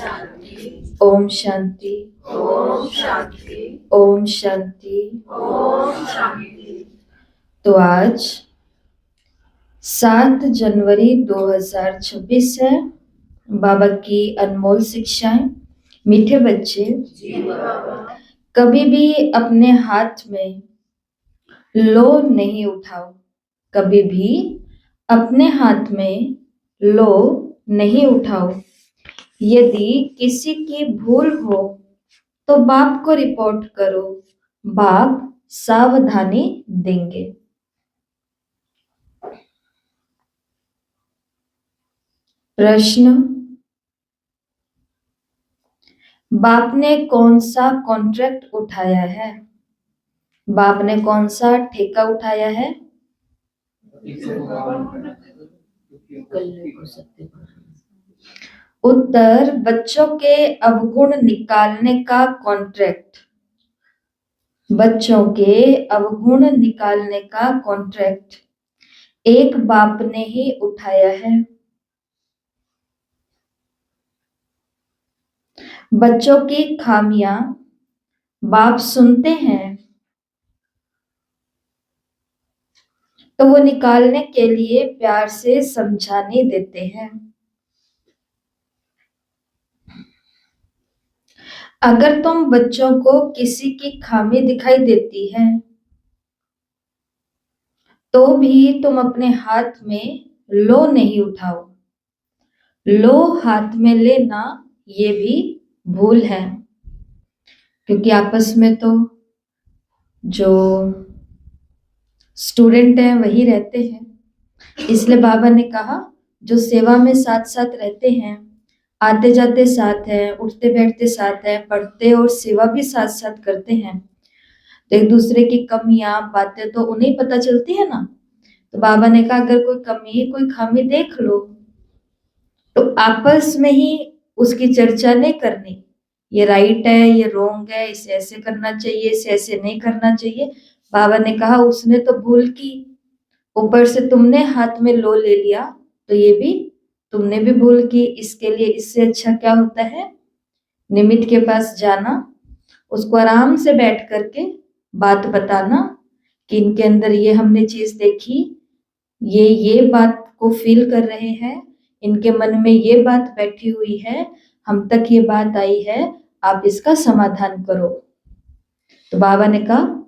ओम शांति, ओम शांति, ओम शांति। ओम शांति। तो आज 7 जनवरी 2026 है। बाबा की अनमोल शिक्षाएं। मीठे बच्चे, जी बाबा। कभी भी अपने हाथ में लो नहीं उठाओ। कभी भी अपने हाथ में लो नहीं उठाओ। यदि किसी की भूल हो तो बाप को रिपोर्ट करो, बाप सावधानी देंगे। प्रश्न, बाप ने कौन सा कॉन्ट्रैक्ट उठाया है? बाप ने कौन सा ठेका उठाया है? उत्तर, बच्चों के अवगुण निकालने का कॉन्ट्रैक्ट। बच्चों के अवगुण निकालने का कॉन्ट्रैक्ट एक बाप ने ही उठाया है। बच्चों की खामियां बाप सुनते हैं तो वो निकालने के लिए प्यार से समझाने देते हैं। अगर तुम बच्चों को किसी की खामी दिखाई देती है तो भी तुम अपने हाथ में लो नहीं उठाओ। लो हाथ में लेना ये भी भूल है, क्योंकि आपस में तो जो स्टूडेंट हैं वही रहते हैं। इसलिए बाबा ने कहा जो सेवा में साथ साथ रहते हैं, आते जाते साथ हैं, उठते बैठते साथ हैं, पढ़ते और सेवा भी साथ साथ करते हैं, तो एक दूसरे की कमियां बातें तो उन्हें पता चलती है ना। तो बाबा ने कहा अगर कोई कमी कोई खामी देख लो तो आपस में ही उसकी चर्चा नहीं करनी, ये राइट है, ये रॉन्ग है, इसे ऐसे करना चाहिए, इसे ऐसे नहीं करना चाहिए। बाबा ने कहा उसने तो भूल की, ऊपर से तुमने हाथ में लो ले लिया, तो ये भी तुमने भी भूल की। इसके लिए इससे अच्छा क्या होता है, निमित्त के पास जाना, उसको आराम से बैठ करके बात बताना कि इनके अंदर ये हमने चीज देखी, ये बात को फील कर रहे हैं, इनके मन में ये बात बैठी हुई है, हम तक ये बात आई है, आप इसका समाधान करो। तो बाबा ने कहा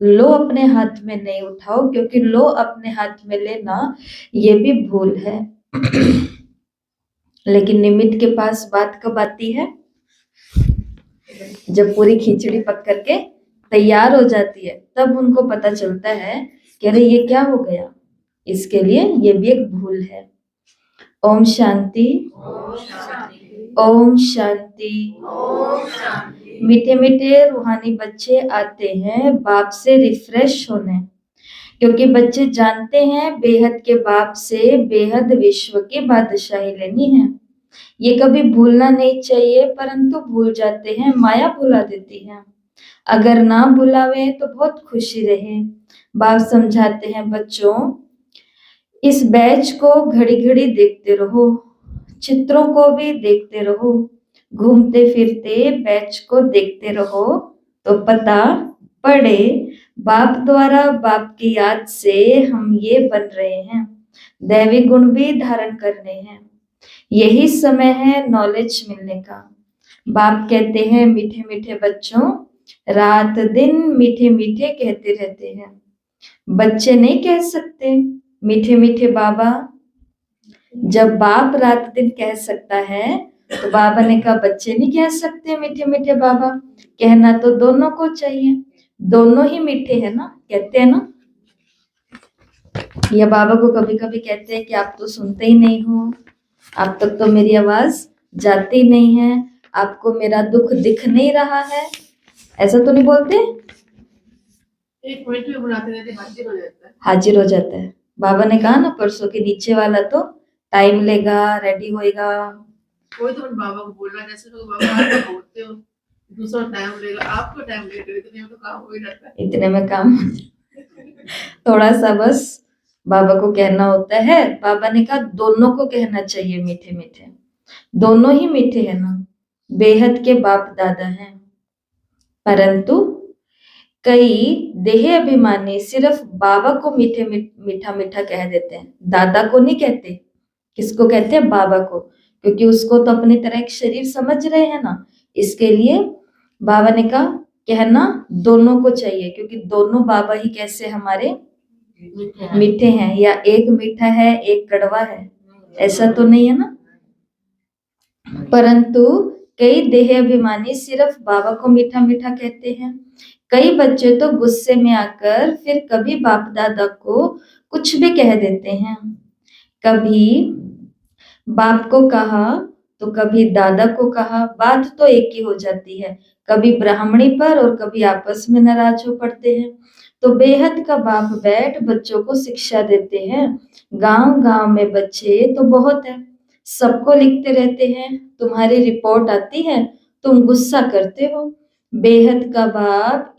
लो अपने हाथ में नहीं उठाओ, क्योंकि लो अपने हाथ में लेना ये भी भूल है। लेकिन निमित्त के पास बात कब आती है, जब पूरी खिचड़ी पक करके तैयार हो जाती है, तब उनको पता चलता है कि अरे ये क्या हो गया। इसके लिए ये भी एक भूल है। ओम शांति, ओम शांति, ओम शांति। ओम शांति। मीठे मीठे रूहानी बच्चे आते हैं बाप से रिफ्रेश होने, क्योंकि बच्चे जानते हैं बेहद के बाप से बेहद विश्व की बादशाही लेनी है। ये कभी भूलना नहीं चाहिए, परंतु भूल जाते हैं, माया भुला देती है। अगर ना भुलावे तो बहुत खुशी रहे। बाप समझाते हैं बच्चों, इस बैच को घड़ी घड़ी देखते रहो, चित्रों को भी देखते रहो, घूमते फिरते बैच को देखते रहो, तो पता पड़े बाप द्वारा बाप की याद से हम ये बन रहे हैं, दैवी गुण भी धारण करने हैं। यही समय है नॉलेज मिलने का। बाप कहते हैं मीठे मीठे बच्चों, रात दिन मीठे मीठे कहते रहते हैं। बच्चे नहीं कह सकते मीठे मीठे बाबा। जब बाप रात दिन कह सकता है तो बाबा ने कहा बच्चे नहीं कह सकते मीठे मीठे बाबा। कहना तो दोनों को चाहिए, दोनों ही मीठे हैं ना, कहते हैं ना। या बाबा को कभी कभी कहते हैं कि आप तो सुनते ही नहीं हो, आप तक तो मेरी आवाज जाती नहीं है, आपको मेरा दुख दिख नहीं रहा है, ऐसा तो नहीं बोलते। एक मिनट में बुलाते रहते, हाजिर हो जाता है। हाजिर हो जाता है। बाबा ने कहा ना परसों के नीचे वाला तो टाइम लेगा, रेडी होएगा। कोई तो बाबा को बोलना, जैसे तो बाबा आप बोलते हो दूसरा टाइम लेगा, आपको टाइम लेगा, इतने में तो काम हो ही जाता है। इतने में काम थोड़ा सा बस बाबा को कहना होता है। बाबा ने कहा दोनों को कहना चाहिए मीठे मीठे, दोनों ही मीठे हैं ना। बेहद के बाप दादा हैं। परंतु कई देह अभिमानी सिर्फ बाबा को मीठा मीठा कह देते हैं, दादा को नहीं कहते। किसको कहते हैं? बाबा को, क्योंकि उसको तो अपनी तरह एक शरीर समझ रहे हैं ना, इसके लिए बाबा ने कहा कहना दोनों को चाहिए, क्योंकि दोनों बाबा ही कैसे हमारे मीठे हैं, या एक मीठा है एक कड़वा है, ऐसा तो नहीं है ना। परंतु कई देह अभिमानी सिर्फ बाबा को मीठा मीठा कहते हैं। कई बच्चे तो गुस्से में आकर फिर कभी बाप दादा को कुछ भी कह देते हैं। कभी बाप को कहा तो कभी दादा को कहा, बात तो एक ही हो जाती है। कभी ब्राह्मणी पर और कभी आपस में नाराज हो पड़ते हैं। तो बेहद का बाप बैठ बच्चों को शिक्षा देते हैं। गांव गांव में बच्चे तो बहुत है, सबको लिखते रहते हैं। तुम्हारी रिपोर्ट आती है, तुम गुस्सा करते हो। बेहद का बाप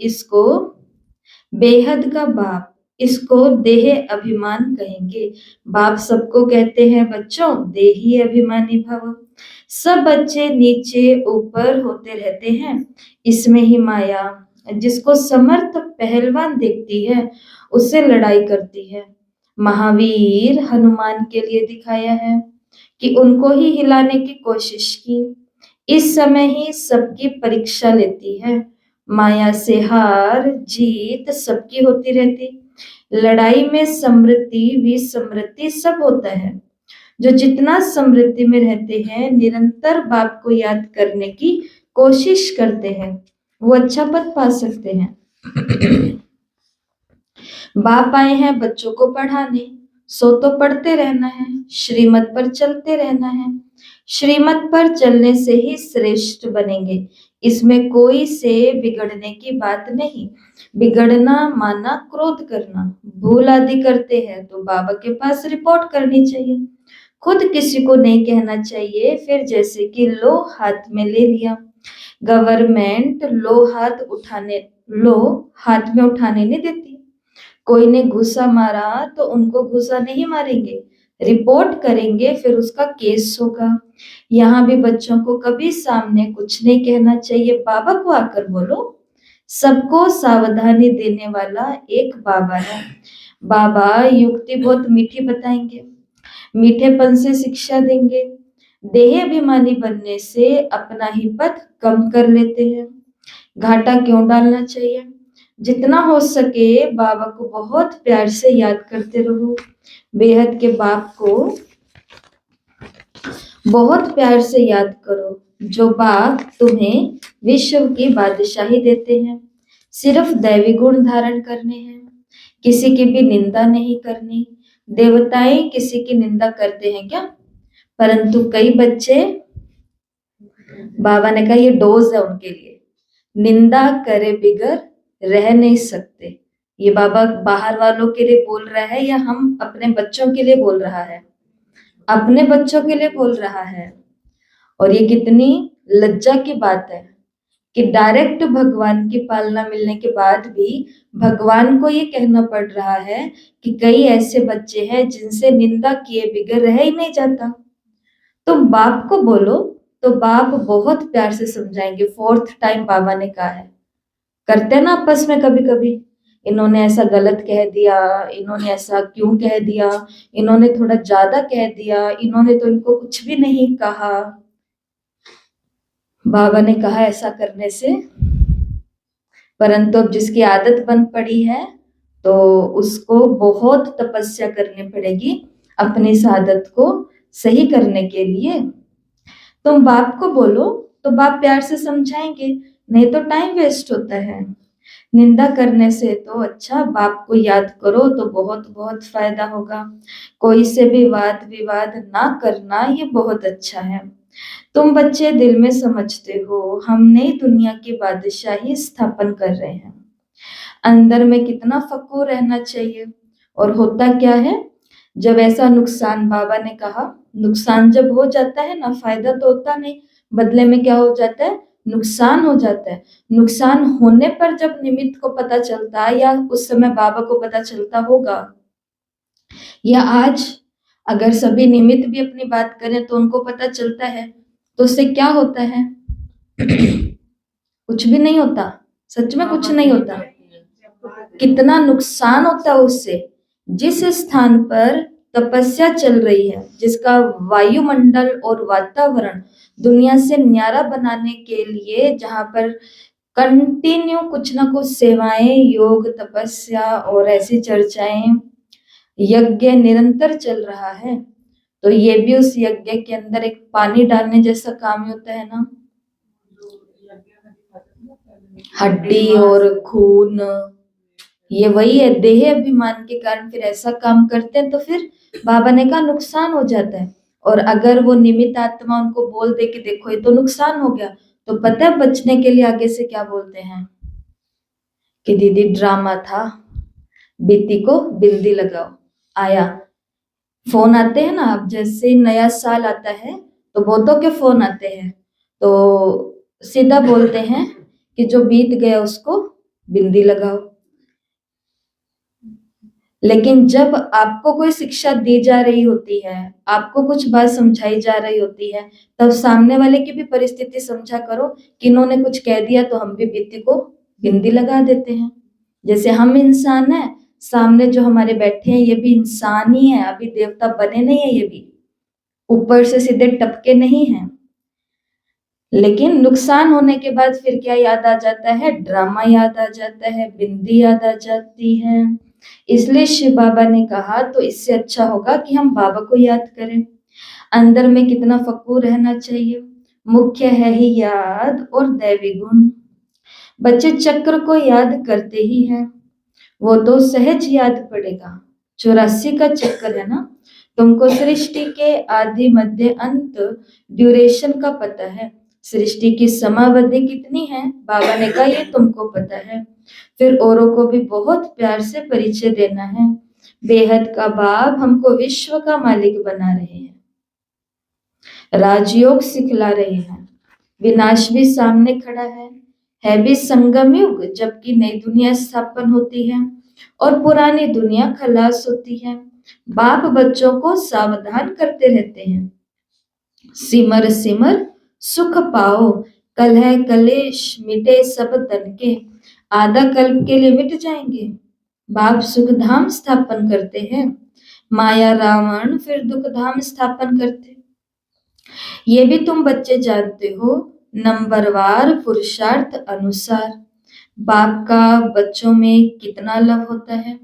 इसको देह अभिमान कहेंगे। बाप सबको कहते हैं बच्चों देही अभिमानी भव। सब बच्चे नीचे ऊपर होते रहते हैं, इसमें ही माया। जिसको समर्थ पहलवान देखती है उससे लड़ाई करती है। महावीर हनुमान के लिए दिखाया है कि उनको ही हिलाने की कोशिश की। इस समय ही सबकी परीक्षा लेती है। माया से हार जीत सबकी होती रहती। लड़ाई में समृद्धि विस्मृति सब होता है। जो जितना समृद्धि में रहते हैं, निरंतर बाप को याद करने की कोशिश करते हैं, वो अच्छा पद पा सकते हैं। बाप आए हैं बच्चों को पढ़ाने, सो तो पढ़ते रहना है, श्रीमत पर चलते रहना है। श्रीमत पर चलने से ही श्रेष्ठ बनेंगे, इसमें कोई से बिगड़ने की बात नहीं। बिगड़ना माना क्रोध करना, भूल आदि करते हैं तो बाबा के पास रिपोर्ट करनी चाहिए। खुद किसी को नहीं कहना चाहिए। फिर जैसे कि लो हाथ में ले लिया, गवर्नमेंट लो हाथ में उठाने नहीं देती। कोई ने घूसा मारा तो उनको घूसा नहीं मारेंगे, रिपोर्ट करेंगे, फिर उसका केस होगा। यहाँ भी बच्चों को कभी सामने कुछ नहीं कहना चाहिए, बाबा को आकर बोलो। सबको सावधानी देने वाला एक बाबा है। बाबा युक्ति बहुत मीठी बताएंगे, मीठेपन से शिक्षा देंगे। देह अभिमानी बनने से अपना ही पद कम कर लेते हैं। घाटा क्यों डालना चाहिए? जितना हो सके बाबा को बहुत प्यार से याद करते रहो। बेहद के बाप को बहुत प्यार से याद करो, जो बाप तुम्हें विश्व की बादशाही देते हैं। सिर्फ दैवी गुण धारण करने हैं, किसी की भी निंदा नहीं करनी। देवताएं किसी की निंदा करते हैं क्या? परंतु कई बच्चे, बाबा ने कहा ये डोज है उनके लिए, निंदा करे बिगर रह नहीं सकते। ये बाबा बाहर वालों के लिए बोल रहा है या हम अपने बच्चों के लिए बोल रहा है? अपने बच्चों के लिए बोल रहा है। और ये कितनी लज्जा की बात है कि डायरेक्ट भगवान की पालना मिलने के बाद भी भगवान को ये कहना पड़ रहा है कि कई ऐसे बच्चे हैं जिनसे निंदा किए बिगर रह ही नहीं जाता। तुम बाप को बोलो तो बाप बहुत प्यार से समझाएंगे। 4th टाइम बाबा ने कहा है, करते हैं ना आपस में कभी कभी, इन्होंने ऐसा गलत कह दिया, इन्होंने ऐसा क्यों कह दिया, इन्होंने थोड़ा ज्यादा कह दिया, इन्होंने तो इनको कुछ भी नहीं कहा। बाबा ने कहा ऐसा करने से, परंतु अब जिसकी आदत बन पड़ी है तो उसको बहुत तपस्या करनी पड़ेगी अपनी इस आदत को सही करने के लिए। तुम बाप को बोलो तो बाप प्यार से समझाएंगे, नहीं तो टाइम वेस्ट होता है। निंदा करने से तो अच्छा बाप को याद करो तो बहुत बहुत फायदा होगा। कोई से भी वाद विवाद ना करना, ये बहुत अच्छा है। तुम बच्चे दिल में समझते हो हम नई दुनिया की बादशाही स्थापन कर रहे हैं। अंदर में कितना फकूर रहना चाहिए। और होता क्या है, जब ऐसा नुकसान, बाबा ने कहा नुकसान जब हो जाता है ना, फायदा तो होता नहीं, बदले में क्या हो जाता है, नुकसान हो जाता है। नुकसान होने पर जब निमित्त को पता चलता है, या उस समय बाबा को पता चलता होगा, या आज अगर सभी निमित्त भी अपनी बात करें तो उनको पता चलता है, तो उससे क्या होता है, कुछ भी नहीं होता, सच में कुछ नहीं होता। कितना कितना नुकसान होता है उससे। जिस स्थान पर तपस्या चल रही है, जिसका वायुमंडल और वातावरण दुनिया से न्यारा बनाने के लिए, जहां पर कंटिन्यू कुछ ना कुछ सेवाएं, योग, तपस्या और ऐसी चर्चाएं, यज्ञ निरंतर चल रहा है, तो ये भी उस यज्ञ के अंदर एक पानी डालने जैसा काम ही होता है ना। हड्डी और खून, ये वही है। देह अभिमान के कारण फिर ऐसा काम करते हैं, तो फिर बाबा ने कहा नुकसान हो जाता है। और अगर वो निमित्त आत्मा उनको बोल दे कि देखो ये तो नुकसान हो गया, तो पता है बचने के लिए आगे से क्या बोलते हैं कि दीदी ड्रामा था, बीती को बिंदी लगाओ। आया फोन आते हैं ना, अब जैसे नया साल आता है तो बहुतों के फोन आते हैं, तो सीधा बोलते हैं कि जो बीत गया उसको बिंदी लगाओ। लेकिन जब आपको कोई शिक्षा दी जा रही होती है, आपको कुछ बात समझाई जा रही होती है, तब सामने वाले की भी परिस्थिति समझा करो कि इन्होंने कुछ कह दिया तो हम भी बीती को बिंदी लगा देते हैं। जैसे हम इंसान हैं, सामने जो हमारे बैठे हैं ये भी इंसान ही है, अभी देवता बने नहीं है, ये भी ऊपर से सीधे टपके नहीं है। लेकिन नुकसान होने के बाद फिर क्या याद आ जाता है? ड्रामा याद आ जाता है, बिंदी याद आ जाती है। इसलिए शिव बाबा ने कहा तो इससे अच्छा होगा कि हम बाबा को याद करें। अंदर में कितना फकूर रहना चाहिए। मुख्य है ही याद और दैवी गुण। बच्चे चक्र को याद करते ही हैं, वो तो सहज याद पड़ेगा। 84 का चक्कर है ना। तुमको सृष्टि के आदि मध्य अंत ड्यूरेशन का पता है, सृष्टि की समावधि कितनी है बाबा ने कहा ये तुमको पता है। फिर औरों को भी बहुत प्यार से परिचय देना है। बेहद का बाप हमको विश्व का मालिक बना रहे हैं, राजयोग सिखला रहे हैं। विनाश भी सामने खड़ा है भी संगम युग, जबकि नई दुनिया स्थापन होती है और पुरानी दुनिया खलास होती है। बाप बच्चों को सावधान करते रहते हैं, सिमर सिमर सुख पाओ, कलह कलेश मिटे सब तन के, आधा कल्प के लिए मिट जाएंगे। बाप सुख धाम स्थापन करते हैं, माया रावण फिर दुख धाम स्थापन करते। ये भी तुम बच्चे जानते हो, नंबरवार पुरुषार्थ अनुसार बाप का बच्चों में कितना लव होता है।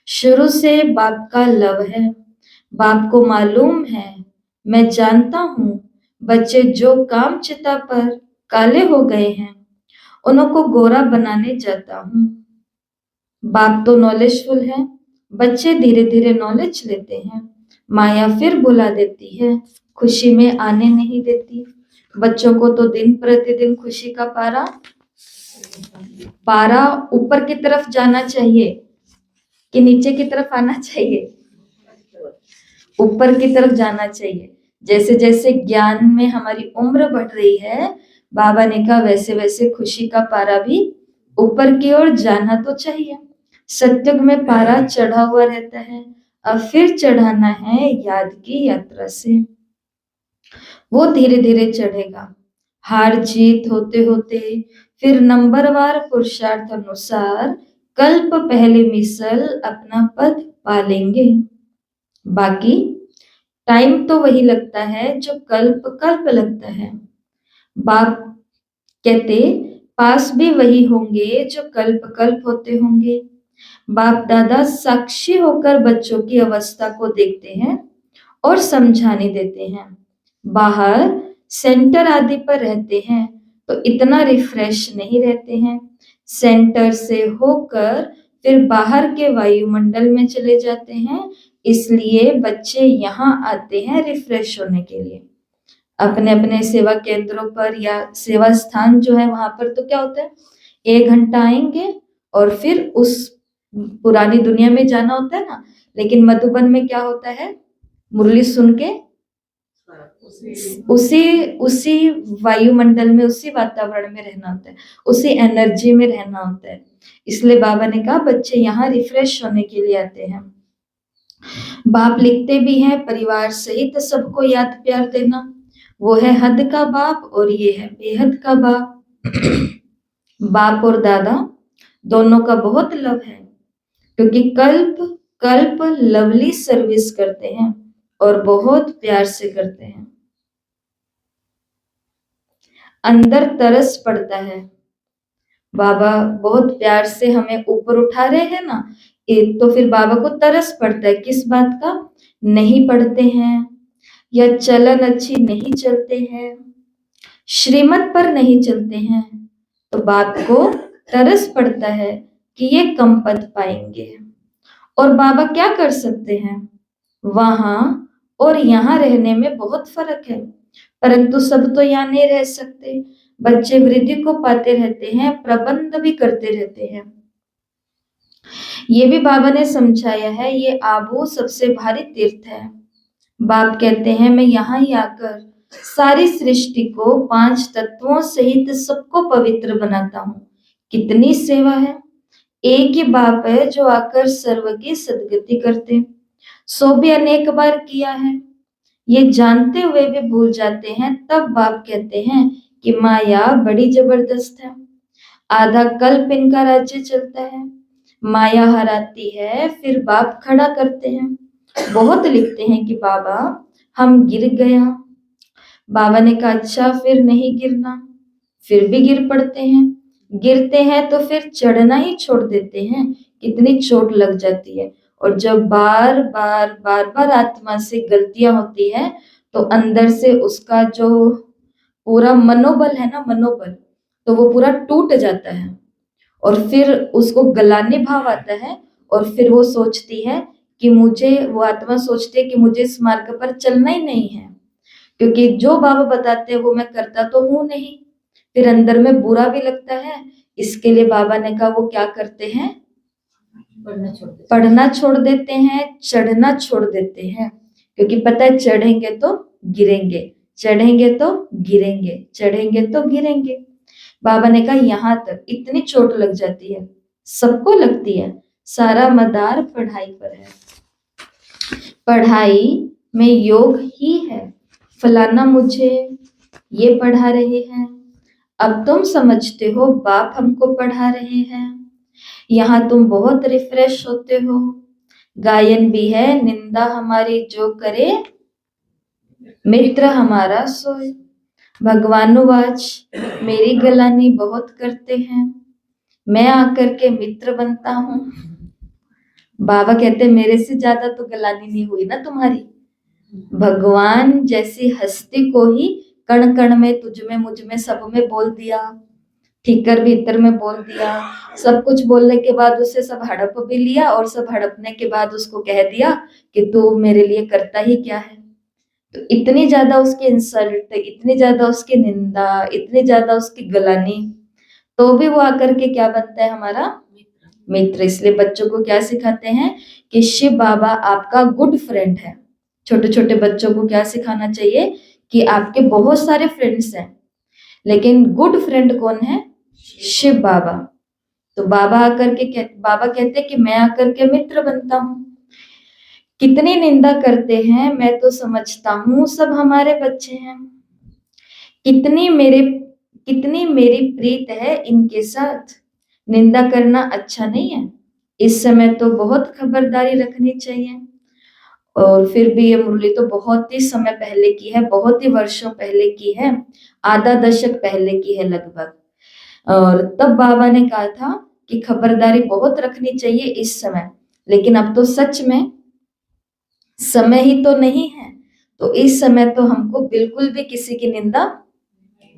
शुरू से बाप का लव है। बाप को मालूम है, मैं जानता हूं, बच्चे जो काम चिता पर काले हो गए हैं उनको गोरा बनाने जाता हूं। बाप तो नॉलेजफुल है, बच्चे धीरे धीरे नॉलेज लेते हैं। माया फिर भुला देती है, खुशी में आने नहीं देती। बच्चों को तो दिन प्रतिदिन खुशी का पारा पारा ऊपर की तरफ जाना चाहिए कि नीचे की तरफ आना चाहिए? ऊपर की तरफ जाना चाहिए। जैसे जैसे ज्ञान में हमारी उम्र बढ़ रही है, बाबा ने कहा वैसे वैसे खुशी का पारा भी ऊपर की ओर जाना तो चाहिए। सत्युग में पारा चढ़ा हुआ रहता है, अब फिर चढ़ाना है याद की यात्रा से। वो धीरे धीरे चढ़ेगा, हार जीत होते होते फिर नंबरवार पुरुषार्थ अनुसार कल्प पहले मिसल अपना पद पा लेंगे। बाकी टाइम तो वही लगता है जो कल्प कल्प लगता है। बाप कहते पास भी वही होंगे जो कल्प कल्प होते होंगे। बाप दादा साक्षी होकर बच्चों की अवस्था को देखते हैं और समझाने देते हैं। बाहर सेंटर आदि पर रहते हैं तो इतना रिफ्रेश नहीं रहते हैं। सेंटर से होकर फिर बाहर के वायुमंडल में चले जाते हैं, इसलिए बच्चे यहाँ आते हैं रिफ्रेश होने के लिए। अपने अपने सेवा केंद्रों पर या सेवा स्थान जो है वहां पर तो क्या होता है, 1 घंटा आएंगे और फिर उस पुरानी दुनिया में जाना होता है ना। लेकिन मधुबन में क्या होता है, मुरली सुन के उसी उसी वायुमंडल में, उसी वातावरण में रहना होता है, उसी एनर्जी में रहना होता है। इसलिए बाबा ने कहा बच्चे यहाँ रिफ्रेश होने के लिए आते हैं। बाप लिखते भी हैं परिवार सहित सबको याद प्यार देना। वो है हद का बाप और ये है बेहद का बाप। बाप और दादा दोनों का बहुत लव है, क्योंकि कल्प कल्प लवली सर्विस करते हैं और बहुत प्यार से करते हैं। अंदर तरस पड़ता है, बाबा बहुत प्यार से हमें ऊपर उठा रहे हैं ना, एक तो फिर बाबा को तरस पड़ता है किस बात का, नहीं पढ़ते हैं या चलन अच्छी नहीं चलते हैं, श्रीमत पर नहीं चलते हैं, तो बाप को तरस पड़ता है कि ये कम पद पाएंगे। और बाबा क्या कर सकते हैं, वहां और यहाँ रहने में बहुत फर्क है, परंतु सब तो यहाँ नहीं रह सकते। बच्चे वृद्धि को पाते रहते हैं, प्रबंध भी करते रहते हैं। ये भी बाबा ने समझाया है, ये आबू सबसे भारी तीर्थ है। बाप कहते हैं मैं यहाँ ही आकर सारी सृष्टि को 5 तत्वों सहित सबको पवित्र बनाता हूँ। कितनी सेवा है। एक ही बाप है जो आकर सर्व की सदगति करते, सो भी अनेक बार किया है। ये जानते हुए भी भूल जाते हैं, तब बाप कहते हैं कि माया बड़ी जबरदस्त है। आधा कल्प इनका राज्य चलता है, माया हराती है, फिर बाप खड़ा करते हैं। बहुत लिखते हैं कि बाबा हम गिर गया। बाबा ने कहा अच्छा फिर नहीं गिरना, फिर भी गिर पड़ते हैं। गिरते हैं तो फिर चढ़ना ही छोड़ देते हैं, कितनी चोट लग जाती है। और जब बार बार बार बार आत्मा से गलतियां होती है, तो अंदर से उसका जो पूरा मनोबल है ना, मनोबल, तो वो पूरा टूट जाता है। और फिर उसको गलाने भाव आता है, और फिर वो सोचती है कि वो आत्मा सोचती है कि मुझे इस मार्ग पर चलना ही नहीं है, क्योंकि जो बाबा बताते हैं वो मैं करता तो हूं नहीं। फिर अंदर में बुरा भी लगता है। इसके लिए बाबा ने कहा वो क्या करते हैं, पढ़ना छोड़ देते हैं, चढ़ना छोड़ देते हैं, क्योंकि पता है चढ़ेंगे तो गिरेंगे, चढ़ेंगे तो गिरेंगे, चढ़ेंगे तो गिरेंगे। बाबा ने कहा यहाँ तक इतनी चोट लग जाती है, सबको लगती है, सारा मदार पढ़ाई पर है। पढ़ाई में योग ही है। फलाना मुझे ये पढ़ा रहे हैं, अब तुम समझते हो बाप हमको पढ़ा रहे हैं। यहाँ तुम बहुत रिफ्रेश होते हो। गायन भी है, निंदा हमारी जो करे, मित्र हमारा सोए। भगवानुवाच मेरी गलानी बहुत करते हैं, मैं आकर के मित्र बनता हूँ। बाबा कहते मेरे से ज्यादा तो गलानी नहीं हुई ना तुम्हारी। भगवान जैसी हस्ती को ही कण कण में, तुझ में, मुझ में, सब में बोल दिया, ठीकर भीतर में बोल दिया। सब कुछ बोलने के बाद उससे सब हड़प भी लिया, और सब हड़पने के बाद उसको कह दिया कि तू मेरे लिए करता ही क्या है। तो इतनी ज्यादा उसकी इंसल्ट, इतनी ज्यादा उसकी निंदा, इतनी ज्यादा उसकी गलानी, तो भी वो आकर के क्या बनता है, हमारा मित्र। इसलिए बच्चों को क्या सिखाते हैं कि शिव बाबा आपका गुड फ्रेंड है। छोटे छोटे बच्चों को क्या सिखाना चाहिए कि आपके बहुत सारे फ्रेंड्स हैं, लेकिन गुड फ्रेंड कौन है, शिव बाबा। तो बाबा कहते कि मैं आकर के मित्र बनता हूँ। कितनी निंदा करते हैं, मैं तो समझता हूँ सब हमारे बच्चे हैं। कितनी मेरी प्रीत है इनके साथ, निंदा करना अच्छा नहीं है। इस समय तो बहुत खबरदारी रखनी चाहिए। और फिर भी ये मुरली तो बहुत ही समय पहले की है, बहुत ही वर्षों पहले की है, आधा दशक पहले की है लगभग। और तब बाबा ने कहा था कि खबरदारी बहुत रखनी चाहिए इस समय, लेकिन अब तो सच में समय ही तो नहीं है। तो इस समय तो हमको बिल्कुल भी किसी की निंदा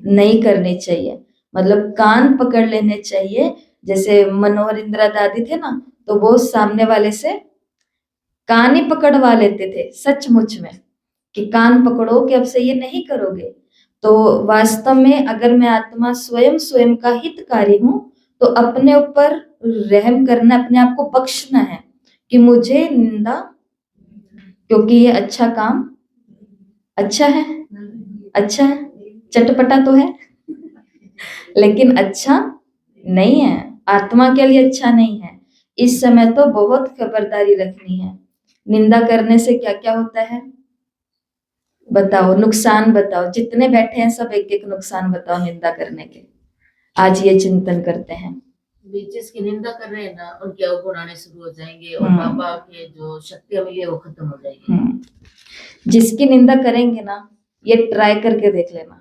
नहीं करनी चाहिए, मतलब कान पकड़ लेने चाहिए। जैसे मनोहर इंदिरा दादी थे ना, तो वो सामने वाले से कान ही पकड़वा लेते थे सचमुच में, कि कान पकड़ो कि अब से ये नहीं करोगे। तो वास्तव में अगर मैं आत्मा स्वयं का हितकारी हूं, तो अपने ऊपर रहम करना, अपने आप को बख्शना है कि मुझे निंदा, क्योंकि ये अच्छा काम अच्छा है, अच्छा है, चटपटा तो है, लेकिन अच्छा नहीं है, आत्मा के लिए अच्छा नहीं है। इस समय तो बहुत खबरदारी रखनी है। निंदा करने से क्या क्या होता है, बताओ नुकसान बताओ, जितने बैठे हैं सब एक एक नुकसान बताओ निंदा करने के। आज ये चिंतन करते हैं। जिसकी निंदा कर रहे हैं ना उनके अवगुण आने शुरू हो जाएंगे और हम्म। बाबा के जो शक्तियां मिली है वो खत्म हो जाएगी। जिसकी निंदा करेंगे ना, ये ट्राई करके देख लेना,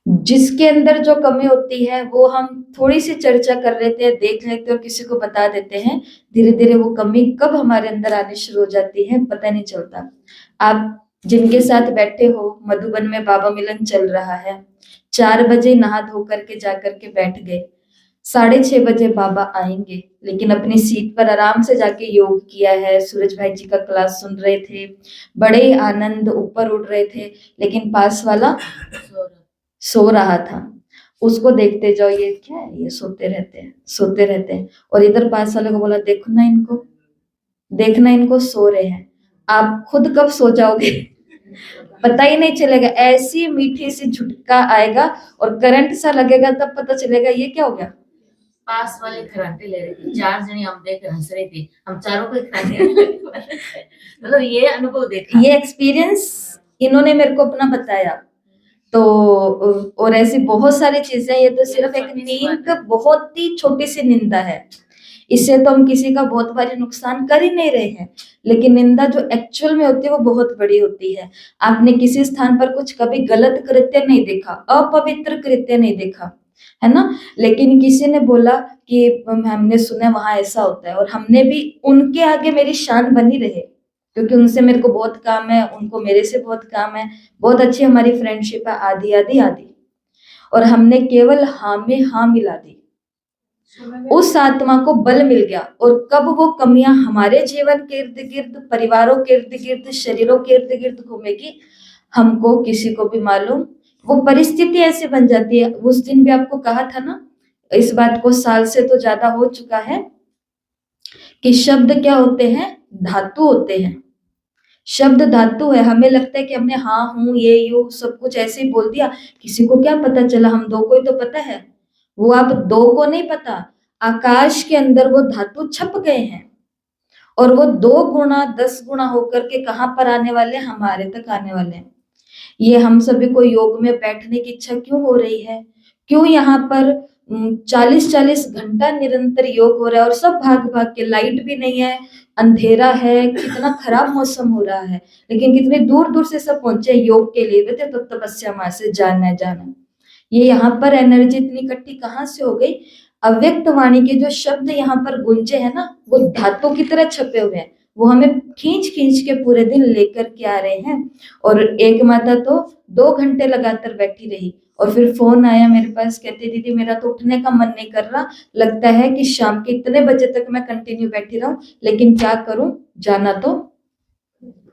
जिसके अंदर जो कमी होती है वो हम थोड़ी सी चर्चा कर लेते हैं, देख लेते हैं और किसी को बता देते हैं, धीरे धीरे वो कमी कब हमारे अंदर आनी शुरू हो जाती है पता नहीं चलता। आप जिनके साथ बैठे हो, मधुबन में बाबा मिलन चल रहा है, 4 बजे नहा धो करके जाकर के बैठ गए, 6:30 बजे बाबा आएंगे, लेकिन अपनी सीट पर आराम से जाके योग किया है, सूरज भाई जी का क्लास सुन रहे थे, बड़े आनंद ऊपर उड़ रहे थे, लेकिन पास वाला सो रहा था। उसको देखते जाओ, ये क्या है, ये सोते रहते हैं सोते रहते हैं। और इधर पास वाले को बोला देखो ना इनको, देखना इनको सो रहे हैं। आप खुद कब सो जाओगे पता ही नहीं चलेगा, ऐसी मीठी सी झुटका आएगा और करंट सा लगेगा, तब पता चलेगा ये क्या हो गया। पास वाले खराटे ले रहे थे, 4 जने हम देख हंस रहे थे, हम चारों को खराटे मतलब ये अनुभव देखा, ये एक्सपीरियंस इन्होंने मेरे को अपना बताया। तो और ऐसी बहुत सारी चीजें, ये तो सिर्फ एक नींद, बहुत ही छोटी सी निंदा है, इससे तो हम किसी का बहुत भारी नुकसान कर ही नहीं रहे हैं, लेकिन निंदा जो एक्चुअल में होती है वो बहुत बड़ी होती है। आपने किसी स्थान पर कुछ कभी गलत कृत्य नहीं देखा, अपवित्र कृत्य नहीं देखा, है ना, लेकिन किसी ने बोला कि हमने सुना वहां ऐसा होता है, और हमने भी उनके आगे मेरी शान बनी रहे, क्योंकि उनसे मेरे को बहुत काम है, उनको मेरे से बहुत काम है, बहुत अच्छी हमारी फ्रेंडशिप है, आदि आदि आदि, और हमने केवल हाँ में हाँ मिला दी। उस आत्मा को बल मिल गया, और कब वो कमियां हमारे जीवन के इर्द गिर्द, परिवारों के इर्द गिर्द, शरीरों के इर्द गिर्द घूमेगी, हमको किसी को भी मालूम, वो परिस्थिति ऐसी बन जाती है। उस दिन भी आपको कहा था ना, इस बात को साल से तो ज्यादा हो चुका है, कि शब्द क्या होते हैं, धातु होते हैं। शब्द धातु है, हमें लगता है कि हमने हाँ हूं ये यू सब कुछ ऐसे ही बोल दिया, किसी को क्या पता चला, हम दो को ही तो पता है, वो आप दो को नहीं पता, आकाश के अंदर वो धातु छप गए हैं, और वो 2 गुना 10 गुना होकर के कहां पर आने वाले, हमारे तक आने वाले हैं। ये हम सभी को योग में बैठने की इच्छा क्यों हो रही है, क्यों यहाँ पर 40-40 घंटा निरंतर योग हो रहा है, और सब भाग भाग के, लाइट भी नहीं है, अंधेरा है, कितना खराब मौसम हो रहा है, लेकिन कितने दूर दूर से सब पहुंचे योग के लिए, वे तो तपस्या मां से जाना है जाना। ये यहाँ पर एनर्जी इतनी इकट्ठी कहाँ से हो गई, अव्यक्त वाणी के जो शब्द यहाँ पर गुंजे हैं ना, वो धातु की तरह छपे हुए हैं, वो हमें खींच खींच के पूरे दिन लेकर के आ रहे हैं। और एक माता तो 2 घंटे लगातार बैठी रही, और फिर फोन आया मेरे पास, कहते दीदी मेरा तो उठने का मन नहीं कर रहा, लगता है कि शाम के इतने बजे तक मैं कंटिन्यू बैठी रहूं, लेकिन क्या करूं, जाना तो।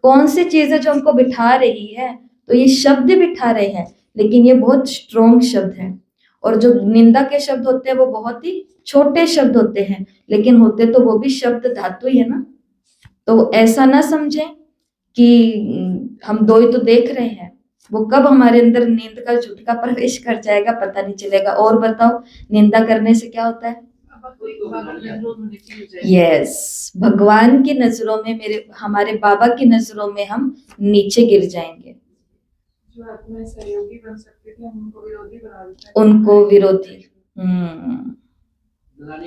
कौन सी चीज है जो हमको बिठा रही है, तो ये शब्द बिठा रहे हैं, लेकिन ये बहुत स्ट्रोंग शब्द है, और जो निंदा के शब्द होते हैं वो बहुत ही छोटे शब्द होते हैं, लेकिन होते तो वो भी शब्द धातु ही है ना। तो ऐसा ना समझें कि हम दो ही तो देख रहे हैं, वो कब हमारे अंदर नींद का झुटका प्रवेश कर जाएगा पता नहीं चलेगा। और बताओ, निंदा करने से क्या होता है, यस, भगवान की नजरों में, मेरे हमारे बाबा की नजरों में हम नीचे गिर जाएंगे। जो आत्मा सहयोगी बन सकते थे उनको विरोधी बना देता है, उनको विरोधी,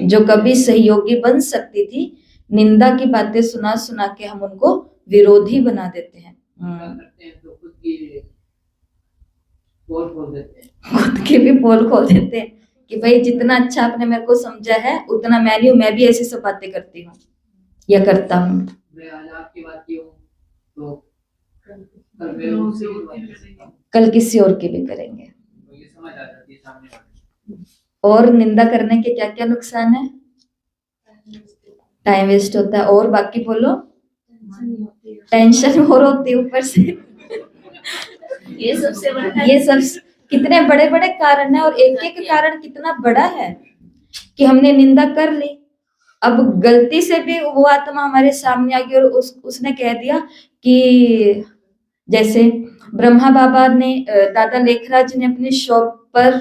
जो कभी सहयोगी बन सकती थी, निंदा की बातें सुना सुना के हम उनको विरोधी बना देते हैं। खुद की भी पोल खोल देते हैं कि भाई जितना अच्छा आपने मेरे को समझा है उतना मैं नहीं हूं, मैं भी ऐसी सब बातें करती हूँ या करता हूँ। मैं आज आपकी बात की हूँ तो कल किसी और की भी करेंगे। तो ये समझ आ जाती है सामने वाले। और निंदा करने के क्या क्या नुकसान है, टाइम वेस्ट होता है, और बाकी बोलो, टेंशन और होती है ऊपर से ये सबसे बड़ा, ये सब कितने बड़े बड़े कारण है, और एक एक कारण कितना बड़ा है कि हमने निंदा कर ली, अब गलती से भी वो आत्मा हमारे सामने आ गई और उसने कह दिया कि, जैसे ब्रह्मा बाबा ने, दादा लेखराज ने अपनी शॉप पर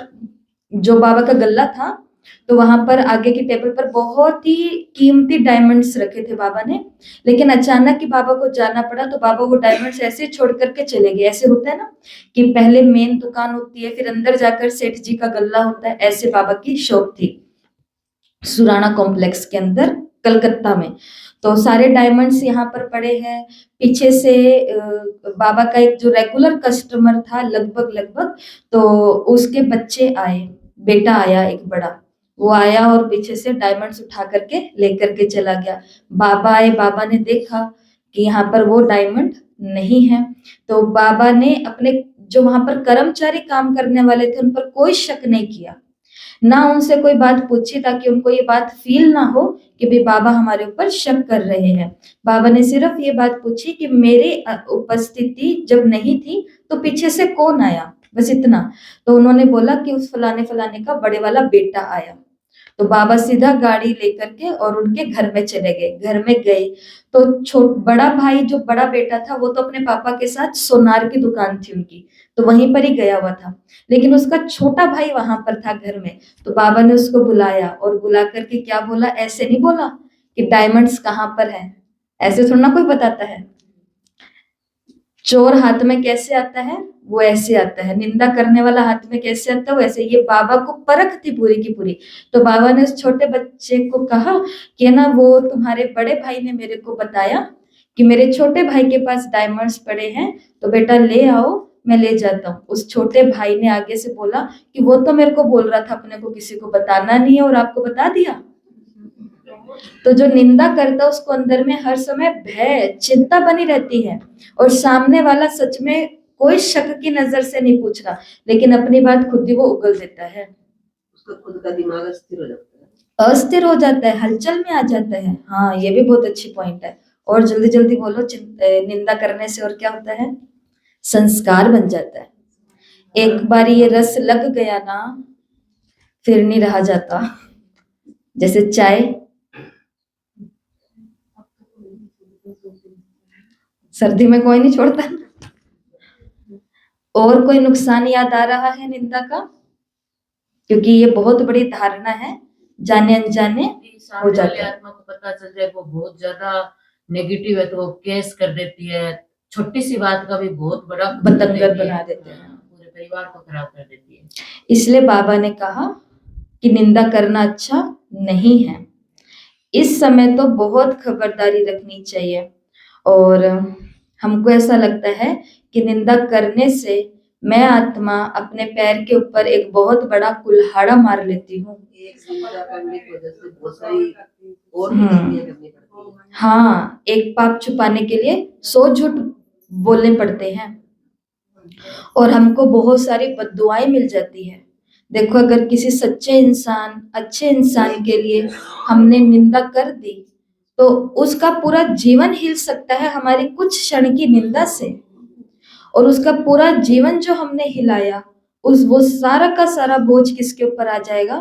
जो बाबा का गल्ला था तो वहां पर आगे की टेबल पर बहुत ही कीमती डायमंड्स रखे थे बाबा ने। लेकिन अचानक ही बाबा को जाना पड़ा, तो बाबा वो डायमंड्स ऐसे ही छोड़ करके चले गए। ऐसे होता है ना कि पहले मेन दुकान होती है, फिर अंदर जाकर सेठ जी का गल्ला होता है। ऐसे बाबा की शॉप थी सुराना कॉम्प्लेक्स के अंदर कलकत्ता में। तो सारे डायमंड्स यहाँ पर पड़े हैं। पीछे से बाबा का एक जो रेगुलर कस्टमर था लगभग लगभग, तो उसके बच्चे आए, बेटा आया एक बड़ा, वो आया और पीछे से डायमंड्स उठा करके लेकर के चला गया। बाबा आए, बाबा ने देखा कि यहाँ पर वो डायमंड नहीं है। तो बाबा ने अपने जो वहां पर कर्मचारी काम करने वाले थे उन पर कोई शक नहीं किया, ना उनसे कोई बात पूछी, ताकि उनको ये बात फील ना हो कि भाई बाबा हमारे ऊपर शक कर रहे हैं। बाबा ने सिर्फ ये बात पूछी कि मेरी उपस्थिति जब नहीं थी तो पीछे से कौन आया, बस इतना। तो उन्होंने बोला कि उस फलाने फलाने का बड़े वाला बेटा आया। तो बाबा सीधा गाड़ी लेकर के और उनके घर में चले गए। घर में गए तो बड़ा भाई जो बड़ा बेटा था वो तो अपने पापा के साथ सोनार की दुकान थी उनकी, तो वहीं पर ही गया हुआ था। लेकिन उसका छोटा भाई वहां पर था घर में। तो बाबा ने उसको बुलाया और बुला करके क्या बोला, ऐसे नहीं बोला कि डायमंड्स कहाँ पर है, ऐसे थोड़ा ना कोई बताता है। चोर हाथ में कैसे आता है, वो ऐसे आता है। निंदा करने वाला हाथ में कैसे आता है, वैसे। ये बाबा को परख थी पूरी की पूरी। तो बाबा ने उस छोटे बच्चे को कहा कि ना वो तुम्हारे बड़े भाई ने मेरे को बताया कि मेरे छोटे भाई के पास डायमंड्स पड़े हैं, तो बेटा ले आओ, मैं ले जाता हूँ। उस छोटे भाई ने आगे से बोला कि वो तो मेरे को बोल रहा था अपने को किसी को बताना नहीं है, और आपको बता दिया। तो जो निंदा करता है उसको अंदर में हर समय भय, चिंता बनी रहती है, और सामने वाला सच में कोई शक की नजर से नहीं पूछ रहा, लेकिन अपनी बात खुद ही वो उगल देता है। उसका खुद का दिमाग अस्थिर हो जाता है, अस्थिर हो जाता है, हलचल में आ जाता है। हाँ, ये भी बहुत अच्छी पॉइंट है। और जल्दी जल्दी बोलो, निंदा करने से और क्या होता है, संस्कार बन जाता है। एक बार ये रस लग गया ना, फिर नहीं रहा जाता। जैसे चाय, सर्दी में कोई नहीं छोड़ता। और कोई नुकसान याद आ रहा है निंदा का? क्योंकि ये बहुत बड़ी धारणा है, जाने अनजाने हो सामने जाता वाली है। आत्मा को पता चल जाए वो बहुत ज्यादा नेगेटिव है तो वो केस कर देती है। छोटी सी बात का भी बहुत बड़ा बतंगड़ बना देते हैं। पूरे परिवार को खराब कर देती है। इसलिए बाबा ने कहा कि निंदा करना अच्छा नहीं है। इस समय तो बहुत खबरदारी रखनी चाहिए। और हमको ऐसा लगता है कि निंदा करने से मैं आत्मा अपने पैर के ऊपर एक बहुत बड़ा कुल्हाड़ा मार लेती हूँ। एक निंदा करने की वजह से बहुत सारी और भी गलतियां करनी पड़ती है। हाँ, एक पाप छुपाने के लिए 100 झूठ बोलने पड़ते हैं, और हमको बहुत सारी बद्दुआएं मिल जाती है। देखो, अगर किसी सच्चे इंसान, अच्छे इंसान के लिए हमने निंदा कर दी, तो उसका पूरा जीवन हिल सकता है हमारी कुछ क्षण की निंदा से। और उसका पूरा जीवन जो हमने हिलाया, वो सारा का सारा बोझ किसके ऊपर आ जाएगा,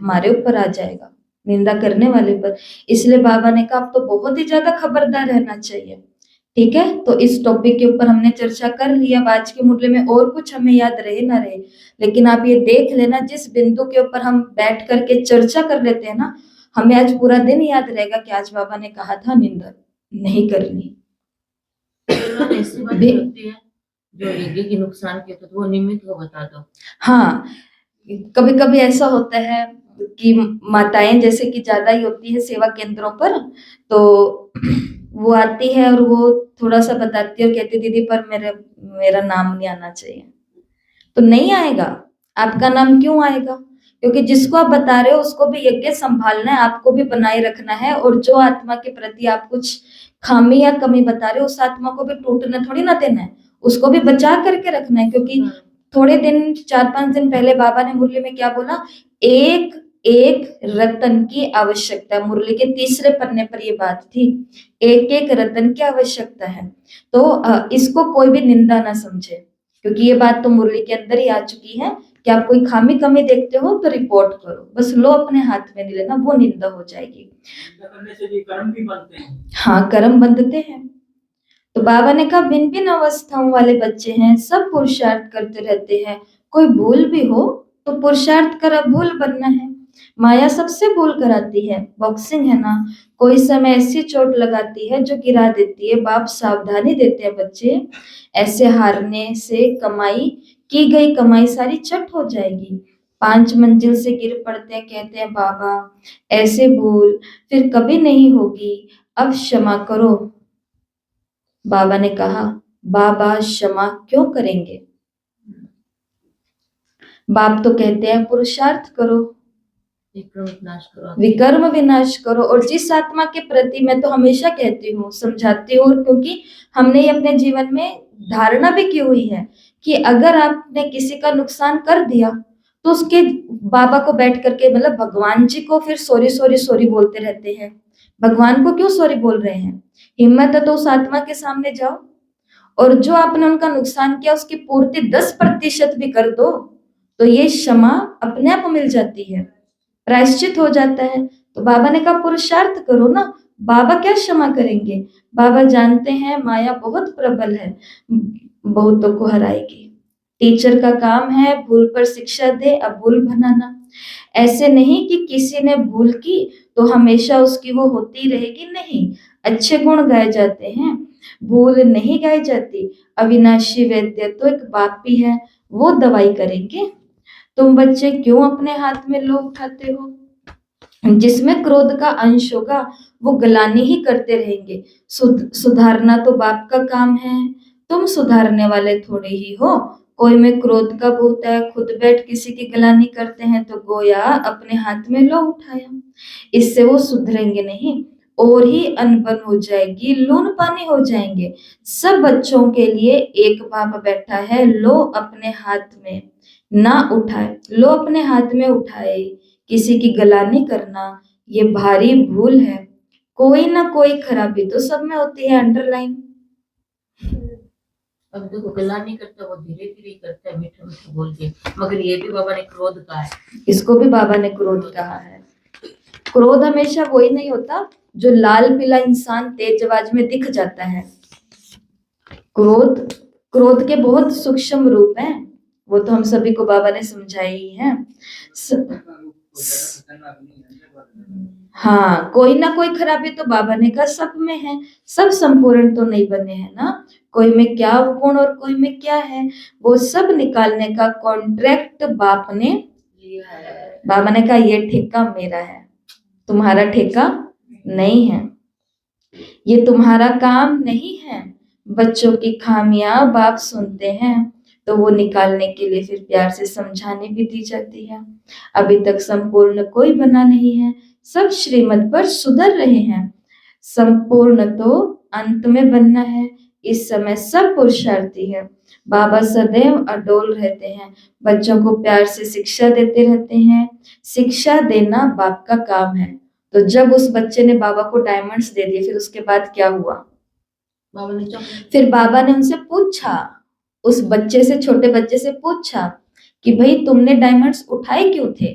हमारे ऊपर आ जाएगा, निंदा करने वाले पर। इसलिए बाबा ने कहा अब तो बहुत ही ज्यादा खबरदार रहना चाहिए। ठीक है, तो इस टॉपिक के ऊपर हमने चर्चा कर लिया। आज के मुरली में और कुछ हमें याद रहे ना रहे, लेकिन आप ये देख लेना, जिस बिंदु के ऊपर हम बैठ करके चर्चा कर लेते हैं ना, हमें आज पूरा दिन याद रहेगा कि आज बाबा ने कहा था निंदा नहीं करनी। ऐसी बातें होती है जो यज्ञ के नुकसान के, तो वो निमित्त को बता दो। हाँ, कभी कभी ऐसा होता है कि माताएं जैसे कि ज्यादा ही होती है सेवा केंद्रों पर, तो वो आती है और वो थोड़ा सा बताती है और कहती दीदी पर मेरा नाम नहीं आना चाहिए। तो नहीं आएगा, आपका नाम क्यों आएगा? क्योंकि जिसको आप बता रहे हो उसको भी यज्ञ संभालना है, आपको भी बनाए रखना है। और जो आत्मा के प्रति आप कुछ खामी या कमी बता रहे हो, उस आत्मा को भी टूटने थोड़ी ना देना है, उसको भी बचा करके रखना है। क्योंकि थोड़े दिन, 4-5 दिन पहले बाबा ने मुरली में क्या बोला, एक एक रतन की आवश्यकता। मुरली के 3रे पन्ने पर ये बात थी, एक एक रतन की आवश्यकता है। तो इसको कोई भी निंदा ना समझे, क्योंकि ये बात तो मुरली के अंदर ही आ चुकी है कि आप कोई खामी कमी देखते हो तो रिपोर्ट करो, बस लो, अपने हाथ में नहीं लेना, वो निंदा हो जाएगी। निंदा करने से भी कर्म भी बनते हैं। हाँ, कर्म बंधते हैं। तो बाबा ने कहा भिन्न भिन्न अवस्थाओं वाले बच्चे हैं, सब पुरुषार्थ करते रहते हैं, कोई भूल भी हो तो पुरुषार्थ कर अब भूल बनना है। माया सबसे भूल कराती है, बॉक्सिंग है ना, कोई समय ऐसी चोट लगाती है जो गिरा देती है। बाप सावधानी देते हैं, बच्चे ऐसे हारने से कमाई की गई कमाई सारी चट हो जाएगी। 5 मंजिल से गिर पड़ते हैं, कहते हैं बाबा ऐसे भूल फिर कभी नहीं होगी, अब क्षमा करो। बाबा ने कहा, बाबा क्षमा क्यों करेंगे? बाप तो कहते हैं पुरुषार्थ करो, विक्रम विनाश करो। विकर्म विनाश करो। और जिस आत्मा के प्रति मैं तो हमेशा कहती हूँ, समझाती हूँ, और क्योंकि हमने ये अपने जीवन में धारणा भी की हुई है कि अगर आपने किसी का नुकसान कर दिया तो उसके बाबा को बैठ करके, मतलब भगवान जी को फिर सॉरी सॉरी सॉरी बोलते रहते हैं। भगवान को क्यों सॉरी बोल रहे हैं? हिम्मत है तो उस आत्मा के सामने जाओ और जो आपने उनका नुकसान किया उसकी पूर्ति 10% भी कर दो, तो ये क्षमा अपने आप मिल जाती है, प्रायश्चित हो जाता है। तो बाबा ने कहा पुरुषार्थ करो ना, बाबा क्या क्षमा करेंगे? बाबा जानते हैं माया बहुत प्रबल है, बहुतों को हराएगी। टीचर का काम है भूल पर शिक्षा दे, अब भूल बनाना। ऐसे नहीं कि किसी ने भूल की तो हमेशा उसकी वो होती रहेगी, नहीं, अच्छे गुण गाए जाते हैं, भूल नहीं गाई जाती। अविनाशी वैद्य तो एक बाप भी है, वो दवाई करेंगे। तुम बच्चे क्यों अपने हाथ में लो उठाते हो? जिसमें क्रोध का अंश होगा वो गलानी ही करते रहेंगे। सुधारना तो बाप का काम है, तुम सुधारने वाले थोड़े ही हो। कोई में क्रोध का भूत है, खुद बैठ किसी की गलानी करते हैं तो गोया अपने हाथ में लो उठाया। इससे वो सुधरेंगे नहीं, और ही अनबन हो जाएगी, लून पानी हो जाएंगे। सब बच्चों के लिए एक बाप बैठा है, लो अपने हाथ में ना उठाए, लो अपने हाथ में उठाए। किसी की गलानी करना ये भारी भूल है। कोई ना कोई खराबी तो सब में होती है, अंडरलाइन। अब देखो गला नहीं करता, वो धीरे धीरे करता है, मीठा मीठा बोल के, मगर ये भी बाबा ने क्रोध कहा है। इसको भी बाबा ने क्रोध कहा है। क्रोध हमेशा वही नहीं होता जो लाल पीला इंसान तेज आवाज में दिख जाता है। क्रोध क्रोध के बहुत सूक्ष्म रूप हैं, वो तो हम सभी को बाबा ने समझाई ही है। हाँ, कोई ना कोई खराबी तो बाबा ने कहा सब में है, सब संपूर्ण तो नहीं बने हैं ना। कोई में क्या गुण और कोई में क्या है, वो सब निकालने का कॉन्ट्रैक्ट बाप ने लिया है। बाबा ने कहा ये ठेका मेरा है, तुम्हारा ठेका नहीं है, ये तुम्हारा काम नहीं है। बच्चों की खामियां बाप सुनते हैं तो वो निकालने के लिए फिर प्यार से समझाने भी दी जाती है। अभी तक संपूर्ण कोई बना नहीं है, सब श्रीमत पर सुधर रहे हैं। संपूर्ण तो अंत में बनना है, इस समय सब पुरुषार्थी है। बाबा सदैव अडोल रहते हैं, बच्चों को प्यार से शिक्षा देते रहते हैं। शिक्षा देना बाप का काम है। तो जब उस बच्चे ने बाबा को डायमंड्स दे दिए, फिर उसके बाद क्या हुआ? बाबा ने फिर बाबा ने उनसे पूछा, उस बच्चे से, छोटे बच्चे से पूछा कि भाई तुमने डायमंड्स उठाए क्यों थे?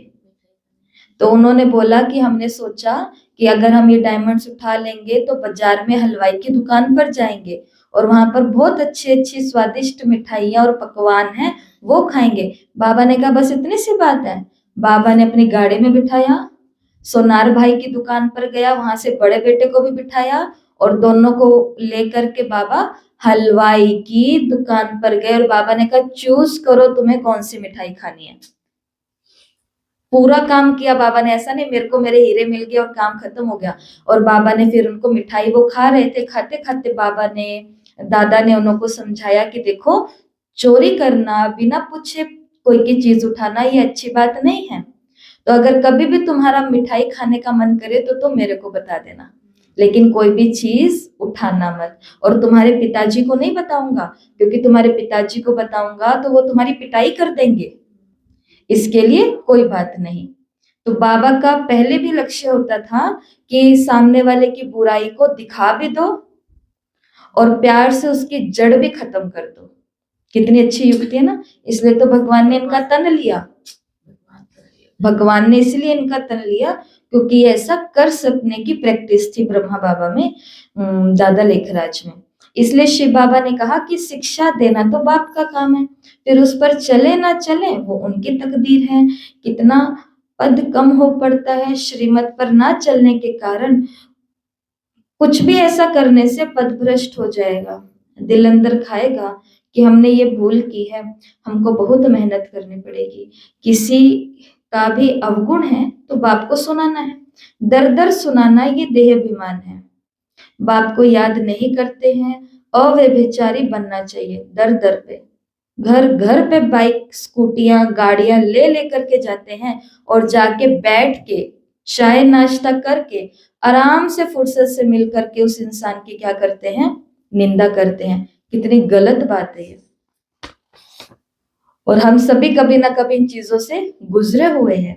तो उन्होंने बोला कि हमने सोचा कि अगर हम ये डायमंड्स उठा लेंगे तो बाजार में हलवाई की दुकान पर जाएंगे और वहां पर बहुत अच्छी अच्छी स्वादिष्ट मिठाइयाँ और पकवान हैं, वो खाएंगे। बाबा ने कहा बस इतनी सी बात है। बाबा ने अपनी गाड़ी में बिठाया, सोनार भाई की दुकान पर गया, वहां से बड़े बेटे को भी बिठाया और दोनों को लेकर के बाबा हलवाई की दुकान पर गए और बाबा ने कहा चूज करो तुम्हें कौन सी मिठाई खानी है। पूरा काम किया बाबा ने, ऐसा नहीं मेरे को मेरे हीरे मिल गए और काम खत्म हो गया। और बाबा ने फिर उनको मिठाई, वो खा रहे थे, खाते खाते बाबा ने, दादा ने उनको समझाया कि देखो चोरी करना, बिना पूछे कोई की चीज उठाना ये अच्छी बात नहीं है। तो अगर कभी भी तुम्हारा मिठाई खाने का मन करे तो तुम मेरे को बता देना, लेकिन कोई भी चीज उठाना मत। और तुम्हारे पिताजी को नहीं बताऊंगा, क्योंकि तुम्हारे पिताजी को बताऊंगा तो वो तुम्हारी पिटाई कर देंगे, इसके लिए कोई बात नहीं। तो बाबा का पहले भी लक्ष्य होता था कि सामने वाले की बुराई को दिखा भी दो और प्यार से उसकी जड़ भी खत्म कर दो। कितनी अच्छी युक्ति है ना। इसलिए तो भगवान ने इनका तन लिया, भगवान ने इसलिए इनका तन लिया क्योंकि ऐसा कर सकने की प्रैक्टिस थी ब्रह्मा बाबा में, दादा लेखराज में। इसलिए शिव बाबा ने कहा कि शिक्षा देना तो बाप का काम है, फिर उस पर चले ना चले वो उनकी तकदीर है। कितना पद कम हो पड़ता है, श्रीमत पर ना चलने के कारण कुछ भी ऐसा करने से पद भ्रष्ट हो जाएगा। दिल अंदर खाएगा कि हमने ये भूल की है, हमको बहुत मेहनत करनी पड़ेगी। किसी का भी अवगुण है तो बाप को सुनाना है, दर दर सुनाना ये देहाभिमान है। बाप को याद नहीं करते हैं, अव्यभिचारी बनना चाहिए। दर दर पे, घर घर पे बाइक, स्कूटियां, गाड़ियां ले लेकर के जाते हैं और जाके बैठ के चाय नाश्ता करके आराम से फुर्सत से मिल करके उस इंसान की क्या करते हैं, निंदा करते हैं। कितनी गलत बात है ये। और हम सभी कभी ना कभी इन चीजों से गुजरे हुए हैं।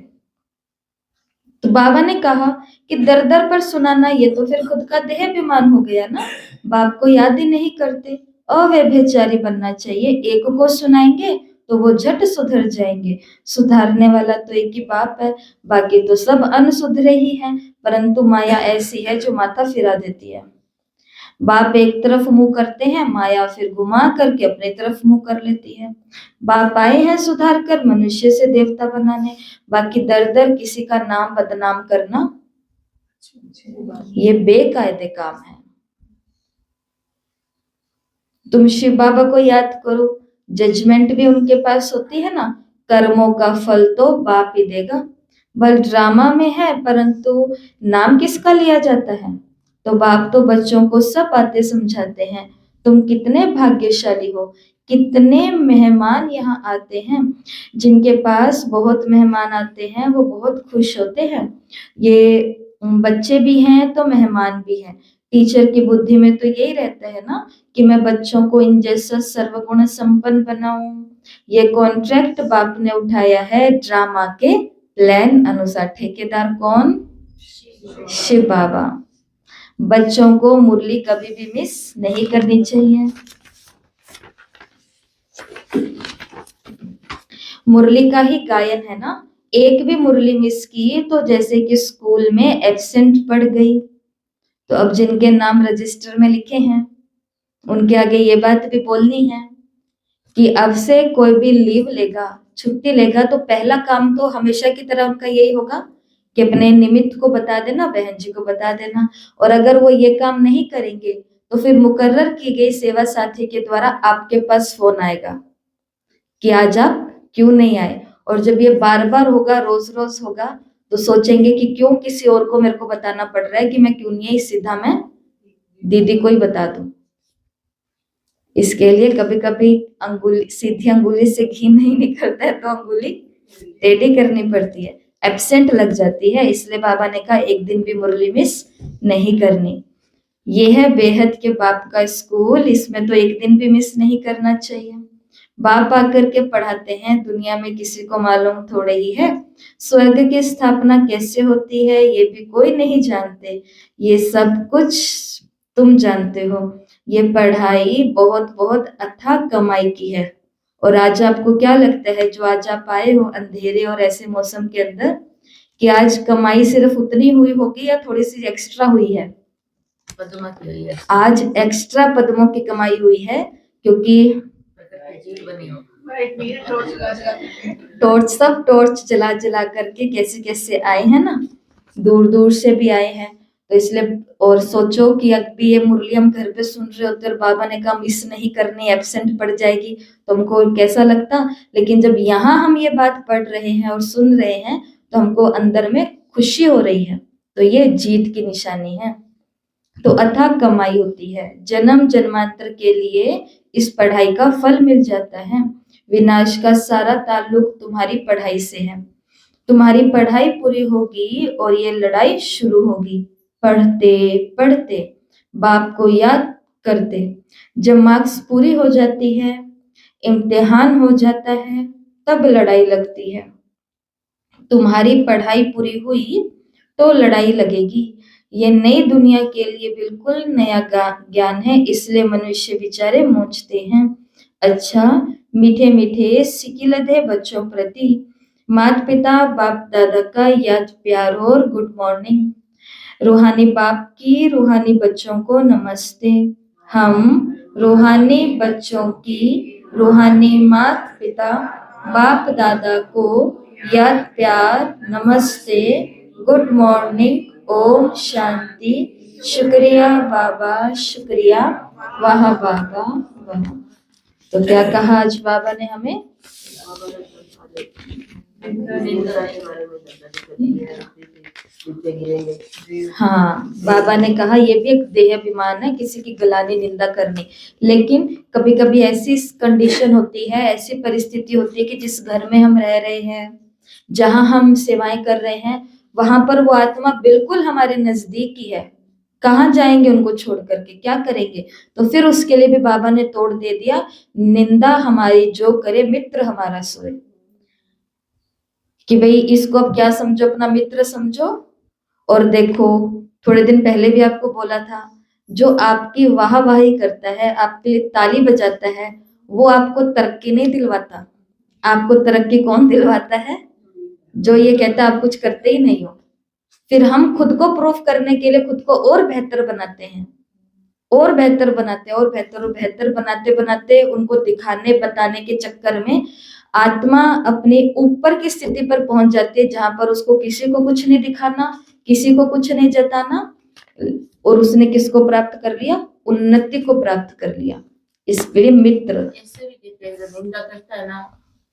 तो बाबा ने कहा कि दर दर पर सुनाना ये तो फिर खुद का देहाभिमान हो गया ना। बाप को याद ही नहीं करते। अव्यभिचारी बनना चाहिए। एक को सुनाएंगे तो वो झट सुधर जाएंगे। सुधारने वाला तो एक ही बाप है, बाकी तो सब अनसुधरे ही हैं। परंतु माया ऐसी है जो माथा फिरा देती है। बाप एक तरफ मुंह करते हैं, माया फिर घुमा करके अपनी तरफ मुंह कर लेती है। बाप आए हैं सुधार कर मनुष्य से देवता बनाने, बाकी दर दर किसी का नाम बदनाम करना ये बेकायदे काम है। तुम शिव बाबा को याद करो, जजमेंट भी उनके पास होती है ना। कर्मों का फल तो बाप ही देगा। बल ड्रामा में है, परंतु नाम किसका लिया जाता है? तो बाप तो बच्चों को सब बातें समझाते हैं। तुम कितने भाग्यशाली हो, कितने मेहमान यहाँ आते हैं। जिनके पास बहुत मेहमान आते हैं वो बहुत खुश होते हैं। ये बच्चे भी हैं तो मेहमान भी हैं। टीचर की बुद्धि में तो यही रहता है ना कि मैं बच्चों को इन जैसा सर्वगुण संपन्न बनाऊं। ये कॉन्ट्रैक्ट बाप ने उठाया है ड्रामा के प्लान अनुसार। ठेकेदार कौन? शिव बाबा। बच्चों को मुरली कभी भी मिस नहीं करनी चाहिए। मुरली का ही गायन है ना। एक भी मुरली मिस की तो जैसे कि स्कूल में एब्सेंट पड़ गई। तो अब जिनके नाम रजिस्टर में लिखे हैं उनके आगे ये बात भी बोलनी है कि अब से कोई भी लीव लेगा, छुट्टी लेगा, तो पहला काम तो हमेशा की तरह उनका यही होगा कि अपने निमित्त को बता देना, बहन जी को बता देना। और अगर वो ये काम नहीं करेंगे तो फिर मुकर्रर की गई सेवा साथी के द्वारा आपके पास फोन आएगा कि आज आप क्यों नहीं आए। और जब ये बार बार होगा, रोज रोज होगा, तो सोचेंगे कि क्यों किसी और को मेरे को बताना पड़ रहा है, कि मैं क्यों नहीं आई, सीधा मैं दीदी को ही बता दूं। इसके लिए कभी कभी अंगुली, सीधी अंगुली से घी नहीं निकलता है तो अंगुली टेढ़ी करनी पड़ती है, एब्सेंट लग जाती है। इसलिए बाबा ने कहा एक दिन भी मुरली मिस नहीं करनी। ये है बेहद के बाप का स्कूल, इसमें तो एक दिन भी मिस नहीं करना चाहिए। बाप आकर के पढ़ाते हैं, दुनिया में किसी को मालूम थोड़े ही है स्वर्ग की स्थापना कैसे होती है, ये भी कोई नहीं जानते। ये सब कुछ तुम जानते हो। ये पढ़ाई बहुत बहुत अथाह कमाई की है। और आज आपको क्या लगता है, जो आज आप आए हो अंधेरे और ऐसे मौसम के अंदर, कि आज कमाई सिर्फ उतनी हुई होगी या थोड़ी सी एक्स्ट्रा हुई है? पद्मा की हुई है। आज एक्स्ट्रा पद्मों की कमाई हुई है, क्योंकि झील बनी हो। टॉर्च जला जला करके कैसे कैसे आए हैं ना, दूर दूर से भी आए हैं। तो इसलिए, और सोचो कि अब भी ये मुरली हम घर पे सुन रहे होते और बाबा ने कहा मिस नहीं करनी, एब्सेंट पड़ जाएगी, तो हमको कैसा लगता। लेकिन जब यहाँ हम ये बात पढ़ रहे हैं और सुन रहे हैं तो हमको अंदर में खुशी हो रही है। तो ये जीत की निशानी है। तो अथाह कमाई होती है, जन्म जन्मांतर के लिए इस पढ़ाई का फल मिल जाता है। विनाश का सारा ताल्लुक तुम्हारी पढ़ाई से है। तुम्हारी पढ़ाई पूरी होगी और ये लड़ाई शुरू होगी। पढ़ते पढ़ते, बाप को याद करते, जब मार्क्स पूरी हो जाती है, इम्तिहान हो जाता है, तब लड़ाई लगती है। तुम्हारी पढ़ाई पूरी हुई तो लड़ाई लगेगी। ये नई दुनिया के लिए बिल्कुल नया ज्ञान है, इसलिए मनुष्य बेचारे मूंझते हैं। अच्छा, मीठे मीठे सिकिलधे बच्चों प्रति माता पिता बाप दादा का याद, प्यार और गुड मॉर्निंग। रूहानी बाप की रूहानी बच्चों को नमस्ते। हम रूहानी बच्चों की रूहानी माता पिता बाप दादा को याद प्यार, नमस्ते, गुड मॉर्निंग, ओम शांति, शुक्रिया बाबा, शुक्रिया, वाह बाबा वाह। तो क्या कहा आज बाबा ने हमें? हाँ, बाबा ने कहा ये भी एक देह अभिमान है, किसी की गलानी निंदा करनी। लेकिन कभी कभी ऐसी कंडीशन होती है, ऐसी परिस्थिति होती है कि जिस घर में हम रह रहे हैं, जहां हम सेवाएं कर रहे हैं, वहां पर वो आत्मा बिल्कुल हमारे नजदीक ही है। कहाँ जाएंगे उनको छोड़ करके, क्या करेंगे? तो फिर उसके लिए भी बाबा ने तोड़ दे दिया, निंदा हमारी जो करे मित्र हमारा सोए। कि भाई इसको अब क्या समझो, अपना मित्र समझो। और देखो, थोड़े दिन पहले भी आपको बोला था, जो आपकी वाहवाही करता है, आपके लिए ताली बजाता है, वो आपको तरक्की नहीं दिलवाता। आपको तरक्की कौन दिलवाता है? जो ये कहता है आप कुछ करते ही नहीं हो। फिर हम खुद को प्रूफ करने के लिए खुद को और बेहतर बनाते हैं, और बेहतर बनाते हैं, और बेहतर और बेहतर बनाते बनाते उनको दिखाने बताने के चक्कर में आत्मा अपने ऊपर की स्थिति पर पहुंच जाती है, जहां पर उसको किसी को कुछ नहीं दिखाना, किसी को कुछ नहीं जताना, और उसने किसको प्राप्त कर लिया? उन्नति को प्राप्त कर लिया। इसके लिए मित्र ऐसे भी देखते हैं, जब निंदा करता है ना,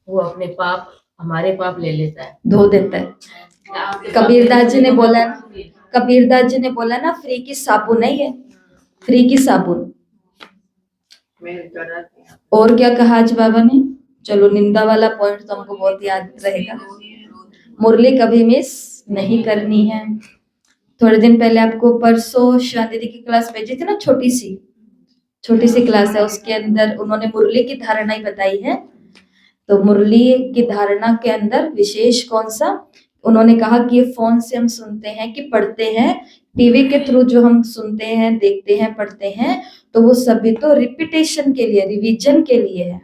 वो अपने पाप, हमारे पाप ले लेता है, धो देता है। कबीरदास जी ने बोला ना, कबीरदास जी ने बोला ना, फ्री की साबुन नहीं है, फ्री की साबुन। और क्या कहा आज बाबा ने? चलो, निंदा वाला पॉइंट तो हमको बहुत याद रहेगा। मुरली कभी मिस नहीं करनी है। थोड़े दिन पहले आपको परसों शांति दीदी की क्लास भेजी थी ना, छोटी सी क्लास है, उसके अंदर उन्होंने मुरली की धारणा ही बताई है। तो मुरली की धारणा के अंदर विशेष कौन सा? उन्होंने कहा कि ये फोन से हम सुनते हैं कि पढ़ते हैं, टीवी के थ्रू जो हम सुनते हैं, देखते हैं, पढ़ते हैं, तो वो सभी तो रिपीटेशन के लिए, रिवीजन के लिए है।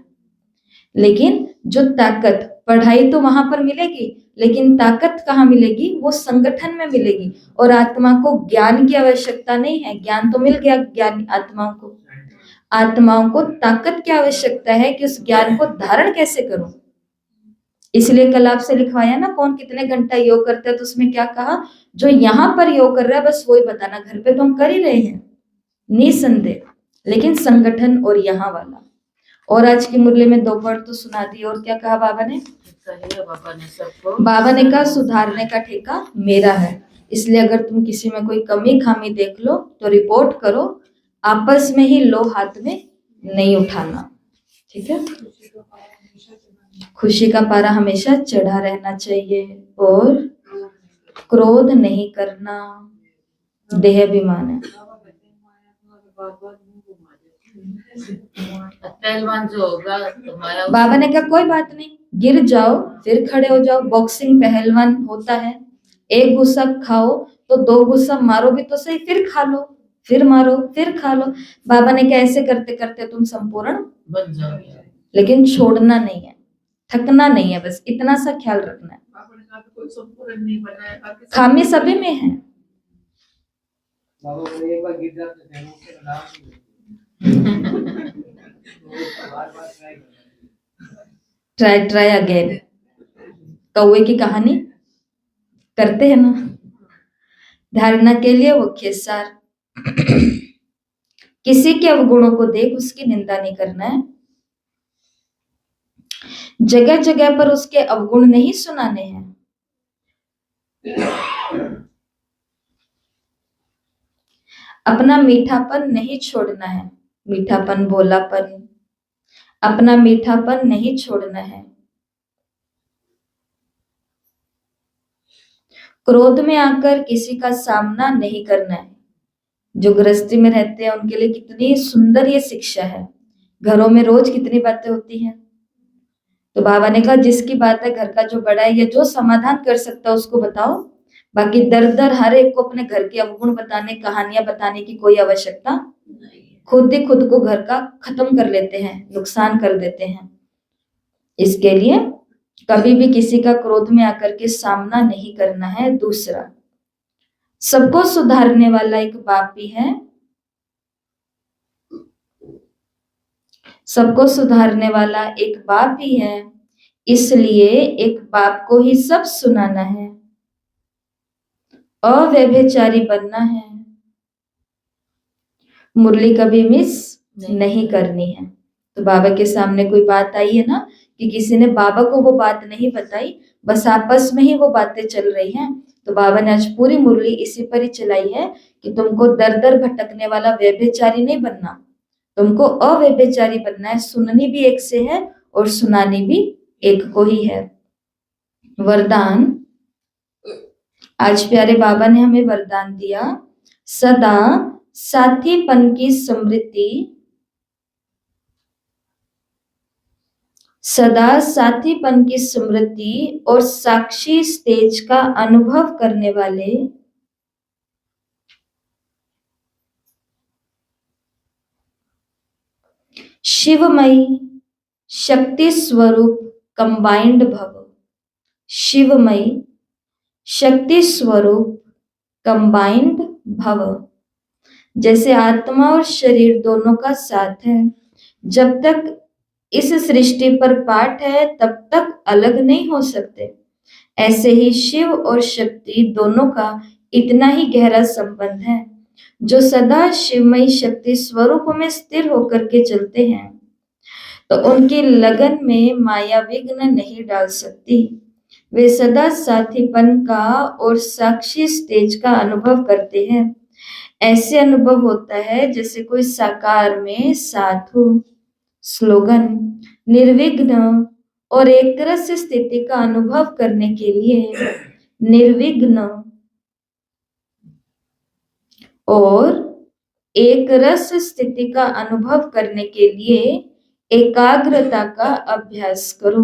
लेकिन जो ताकत, पढ़ाई तो वहां पर मिलेगी, लेकिन ताकत कहाँ मिलेगी? वो संगठन में मिलेगी। और आत्मा को ज्ञान की आवश्यकता नहीं है, ज्ञान तो मिल गया ज्ञान आत्माओं को ताकत की आवश्यकता है कि उस ज्ञान को धारण कैसे करूं। इसलिए कल आपसे लिखवाया ना, कौन कितने घंटा योग करता है, तो उसमें क्या कहा? जो यहाँ पर योग कर रहा है बस वही बताना, घर पे तो हम कर ही रहे हैं निसंदेह, लेकिन संगठन और यहाँ वाला। और आज की मुरली में 2 वर्ड तो सुना दी। और क्या कहा बाबा ने? बाबा ने कहा सुधारने का ठेका मेरा है, इसलिए अगर तुम किसी में कोई कमी खामी देख लो तो रिपोर्ट करो, आपस में ही लो, हाथ में नहीं उठाना। ठीक है? खुशी का पारा हमेशा चढ़ा रहना चाहिए, और क्रोध नहीं करना, देह अभिमान है। पहलवान जो होगा तुम्हारा, बाबा ने कहा कोई बात नहीं, गिर जाओ फिर खड़े हो जाओ, बॉक्सिंग पहलवान होता है। एक गुस्सा खाओ तो 2 गुस्सा मारो भी तो सही, फिर खा लो, फिर मारो, फिर खा लो। बाबा ने कहा ऐसे करते करते तुम संपूर्ण बन जाओगे। लेकिन छोड़ना नहीं है, थकना नहीं है, बस इतना सा ख्याल रखना है। कोई संपूर्ण नहीं बना है, खामी सभी में है। एक बार गिर जाते थे, उसके ट्राई अगेन, कौवे की कहानी करते हैं ना। धारणा के लिए मुख्य सार, किसी के अवगुणों को देख उसकी निंदा नहीं करना है, जगह जगह पर उसके अवगुण नहीं सुनाने हैं। अपना मीठापन नहीं छोड़ना है, मीठापन, भोलापन, अपना मीठापन नहीं छोड़ना है। क्रोध में आकर किसी का सामना नहीं करना है। जो गृहस्थी में रहते हैं उनके लिए कितनी सुंदर ये शिक्षा है। घरों में रोज कितनी बातें होती हैं, तो बाबा ने कहा जिसकी बात है, घर का जो बड़ा है या जो समाधान कर सकता है उसको बताओ, बाकी दर दर हर एक को अपने घर के अवगुण बताने, कहानियां बताने की कोई आवश्यकता। खुद ही खुद को घर का खत्म कर लेते हैं, नुकसान कर देते हैं। इसके लिए कभी भी किसी का क्रोध में आकर के सामना नहीं करना है। दूसरा, सबको सुधारने वाला एक बाप ही है, सबको सुधारने वाला एक बाप ही है, इसलिए एक बाप को ही सब सुनाना है, अव्यभिचारी बनना है, मुरली कभी मिस नहीं करनी है। तो बाबा के सामने कोई बात आई है ना कि किसी ने बाबा को वो बात नहीं बताई, बस आपस में ही वो बातें चल रही हैं, तो बाबा ने आज पूरी मुरली इसी पर ही चलाई है कि तुमको दर दर भटकने वाला व्यभिचारी नहीं बनना, तुमको अव्यभिचारी बनना है। सुननी भी एक से है और सुनानी भी एक को ही है। वरदान, आज प्यारे बाबा ने हमें वरदान दिया, सदा साथीपन की स्मृति, सदा साथीपन की स्मृति और साक्षी स्टेज का अनुभव करने वाले शिवमयी शक्ति स्वरूप कंबाइंड भव। शिवमयी शक्ति स्वरूप कंबाइंड भव। जैसे आत्मा और शरीर दोनों का साथ है, जब तक इस सृष्टि पर पाठ है तब तक अलग नहीं हो सकते, ऐसे ही शिव और शक्ति दोनों का इतना ही गहरा संबंध है। जो सदा शिवमयी शक्ति स्वरूप में स्थिर होकर के चलते हैं तो उनकी लगन में माया विघ्न नहीं डाल सकती। वे सदा साथीपन का और साक्षी स्टेज का अनुभव करते हैं। ऐसे अनुभव होता है जैसे कोई साकार में साथ हो। स्लोगन, निर्विघ्न और एक रस स्थिति का अनुभव करने के लिए निर्विघ्न और एक रस स्थिति का अनुभव करने के लिए एकाग्रता का अभ्यास करो।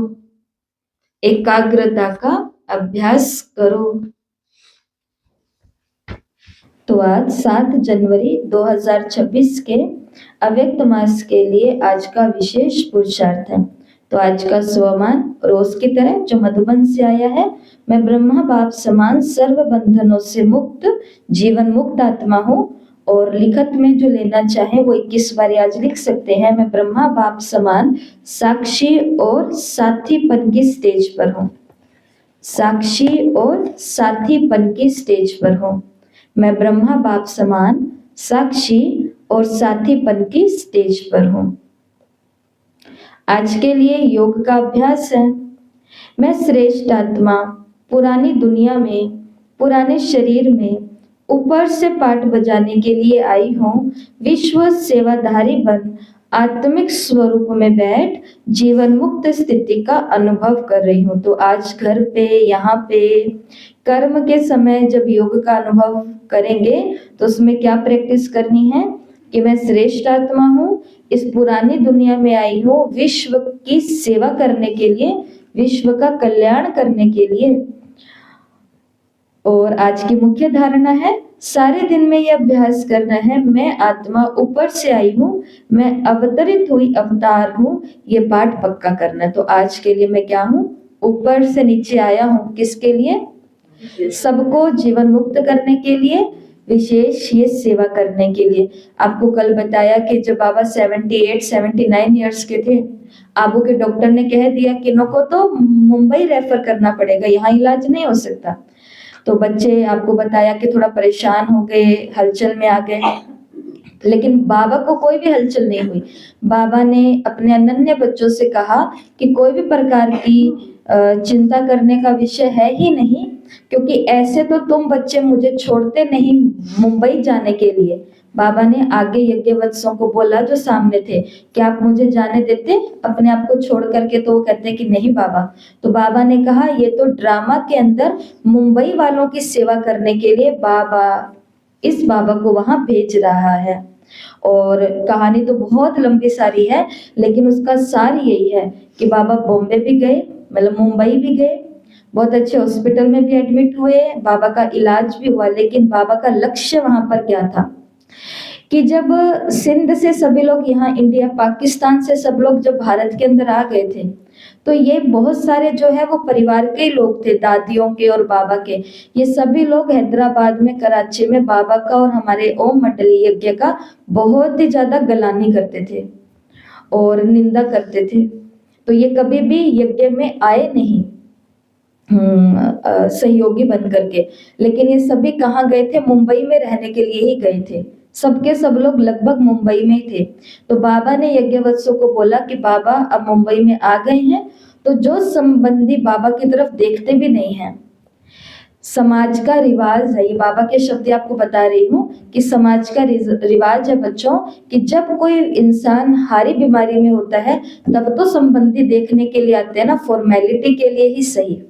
एकाग्रता का अभ्यास करो। तो आज 7 जनवरी 2026 के अव्यक्त मास के लिए आज का विशेष पुरुषार्थ है। तो आज का स्वमान रोज की तरह जो मधुबन से आया है, मैं ब्रह्मा बाप समान सर्व बंधनों से मुक्त जीवन मुक्त आत्मा हूँ। और लिखत में जो लेना चाहे वो 21 बार आज लिख सकते हैं। मैं ब्रह्मा बाप समान साक्षी और साथीपन की स्टेज पर हूँ। साक्षी और साथीपन की स्टेज पर हूँ। मैं ब्रह्मा बाप समान साक्षी और साथीपन की स्टेज पर हूँ। आज के लिए योग का अभ्यास है। मैं श्रेष्ठ आत्मा पुरानी दुनिया में पुराने शरीर में ऊपर से पाठ बजाने के लिए आई हूँ। विश्व सेवाधारी बन आत्मिक स्वरूप में बैठ जीवन मुक्त स्थिति का अनुभव कर रही हूँ। तो आज घर पे यहाँ पे कर्म के समय जब योग का अनुभव करेंगे तो उसमें क्या प्रैक्टिस करनी है कि मैं श्रेष्ठ आत्मा हूँ, इस पुरानी दुनिया में आई हूँ विश्व की सेवा करने के लिए, विश्व का कल्याण करने के लिए। और आज की मुख्य धारणा है, सारे दिन में यह अभ्यास करना है, मैं आत्मा ऊपर से आई हूँ, मैं अवतरित हुई अवतार हूँ, ये पाठ पक्का करना है। तो आज के लिए मैं क्या हूँ, ऊपर से नीचे आया हूँ। किसके लिए? सबको जीवन मुक्त करने के लिए, विशेष ये सेवा करने के लिए। आपको कल बताया कि जब बाबा 78-79 ईयर्स के थे, आबू के डॉक्टर ने कह दिया कि इनको को तो मुंबई रेफर करना पड़ेगा, यहाँ इलाज नहीं हो सकता। तो बच्चे आपको बताया कि थोड़ा परेशान हो गए, हलचल में आ गए, लेकिन बाबा को कोई भी हलचल नहीं हुई। बाबा ने अपने अनन्य बच्चों से कहा कि कोई भी प्रकार की चिंता करने का विषय है ही नहीं, क्योंकि ऐसे तो तुम बच्चे मुझे छोड़ते नहीं मुंबई जाने के लिए। बाबा ने आगे यज्ञवत्सों को बोला जो सामने थे कि आप मुझे जाने देते अपने आप को छोड़ करके? तो वो कहते कि नहीं बाबा। तो बाबा ने कहा ये तो ड्रामा के अंदर मुंबई वालों की सेवा करने के लिए बाबा इस बाबा को वहां भेज रहा है। और कहानी तो बहुत लंबी सारी है, लेकिन उसका सार यही है कि बाबा बॉम्बे भी गए, मतलब मुंबई भी गए, बहुत अच्छे हॉस्पिटल में भी एडमिट हुए, बाबा का इलाज भी हुआ। लेकिन बाबा का लक्ष्य वहां पर क्या था कि जब सिंध से सभी लोग यहाँ इंडिया पाकिस्तान से सब लोग जब भारत के अंदर आ गए थे, तो ये बहुत सारे जो है वो परिवार के ही लोग थे, दादियों के और बाबा के। ये सभी लोग हैदराबाद में, कराची में बाबा का और हमारे ओम मंडली यज्ञ का बहुत ही ज्यादा गलानी करते थे और निंदा करते थे। तो ये कभी भी यज्ञ में आए नहीं सहयोगी बन करके, लेकिन ये सभी कहाँ गए थे? मुंबई में रहने के लिए ही गए थे। सबके सब लोग लगभग मुंबई में ही थे। तो बाबा ने यज्ञवत्सों को बोला कि बाबा अब मुंबई में आ गए हैं, तो जो संबंधी बाबा की तरफ देखते भी नहीं हैं, समाज का रिवाज है, ये बाबा के शब्द आपको बता रही हूँ कि समाज का रिवाज है बच्चों, कि जब कोई इंसान हारी बीमारी में होता है तब तो संबंधी देखने के लिए आते हैं ना, फॉर्मेलिटी के लिए ही सही।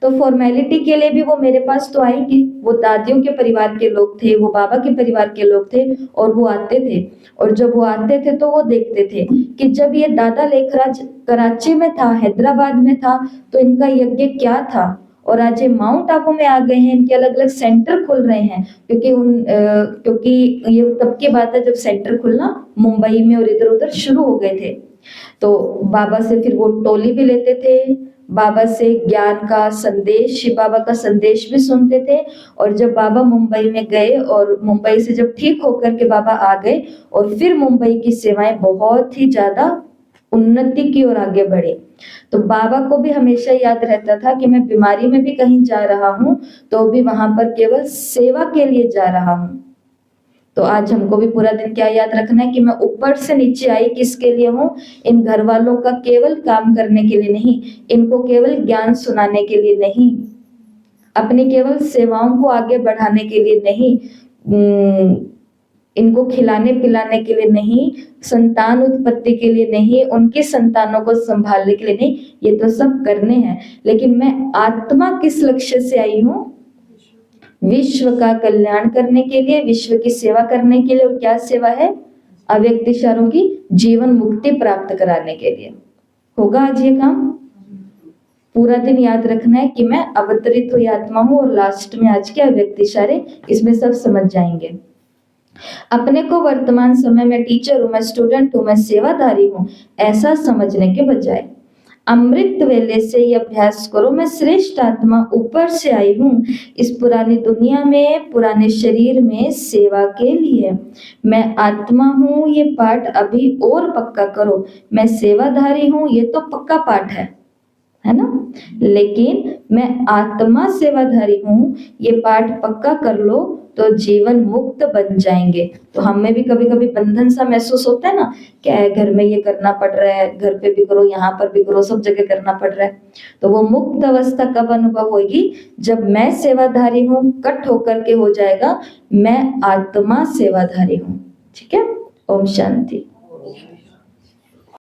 तो फॉर्मेलिटी के लिए भी वो मेरे पास तो आएंगे, वो दादियों के परिवार के लोग थे, वो बाबा के परिवार के लोग थे, और वो आते थे। और जब वो आते थे तो वो देखते थे कि जब ये दादा लेखराज कराची में था, हैदराबाद में था, तो इनका यज्ञ क्या था, और आज ये माउंट आबू में आ गए हैं, इनके अलग अलग सेंटर खुल रहे हैं, क्योंकि ये तब की बात है जब सेंटर खुलना मुंबई में और इधर उधर शुरू हो गए थे। तो बाबा से फिर वो टोली भी लेते थे, बाबा से ज्ञान का संदेश, शिव बाबा का संदेश भी सुनते थे। और जब बाबा मुंबई में गए और मुंबई से जब ठीक होकर के बाबा आ गए, और फिर मुंबई की सेवाएं बहुत ही ज्यादा उन्नति की ओर आगे बढ़े। तो बाबा को भी हमेशा याद रहता था कि मैं बीमारी में भी कहीं जा रहा हूँ तो भी वहां पर केवल सेवा के लिए जा रहा हूँ। तो आज हमको भी पूरा दिन क्या याद रखना है कि मैं ऊपर से नीचे आई किसके लिए हूँ? इन घर वालों का केवल काम करने के लिए नहीं, इनको केवल ज्ञान सुनाने के लिए नहीं, अपनी केवल सेवाओं को आगे बढ़ाने के लिए नहीं, इनको खिलाने पिलाने के लिए नहीं, संतान उत्पत्ति के लिए नहीं, उनकी संतानों को संभालने के लिए नहीं, ये तो सब करने हैं। लेकिन मैं आत्मा किस लक्ष्य से आई हूँ? विश्व का कल्याण करने के लिए, विश्व की सेवा करने के लिए। और क्या सेवा है? अव्यक्त इशारों की जीवन मुक्ति प्राप्त कराने के लिए। होगा आज ये काम? पूरा दिन याद रखना है कि मैं अवतरित हुई आत्मा हूँ, और लास्ट में आज के अव्यक्त इशारे इसमें सब समझ जाएंगे। अपने को वर्तमान समय में टीचर हूँ, मैं स्टूडेंट हूँ, मैं सेवाधारी हूँ, ऐसा समझने के बजाय अमृत वेले से ये अभ्यास करो, मैं श्रेष्ठ आत्मा ऊपर से आई हूँ इस पुरानी दुनिया में, पुराने शरीर में सेवा के लिए। मैं आत्मा हूँ, ये पाठ अभी और पक्का करो। मैं सेवाधारी हूँ, ये तो पक्का पाठ है ना, लेकिन मैं आत्मा सेवाधारी हूँ, ये पाठ पक्का कर लो तो जीवन मुक्त बन जाएंगे। तो हमें भी कभी कभी बंधन सा महसूस होता है ना, क्या है घर में ये करना पड़ रहा है, घर पे भी करो, यहाँ पर भी करो, सब जगह करना पड़ रहा है। तो वो मुक्त अवस्था कब अनुभव होगी? जब मैं सेवाधारी हूँ कट होकर के हो जाएगा, मैं आत्मा सेवाधारी हूँ। ठीक है, ओम शांति।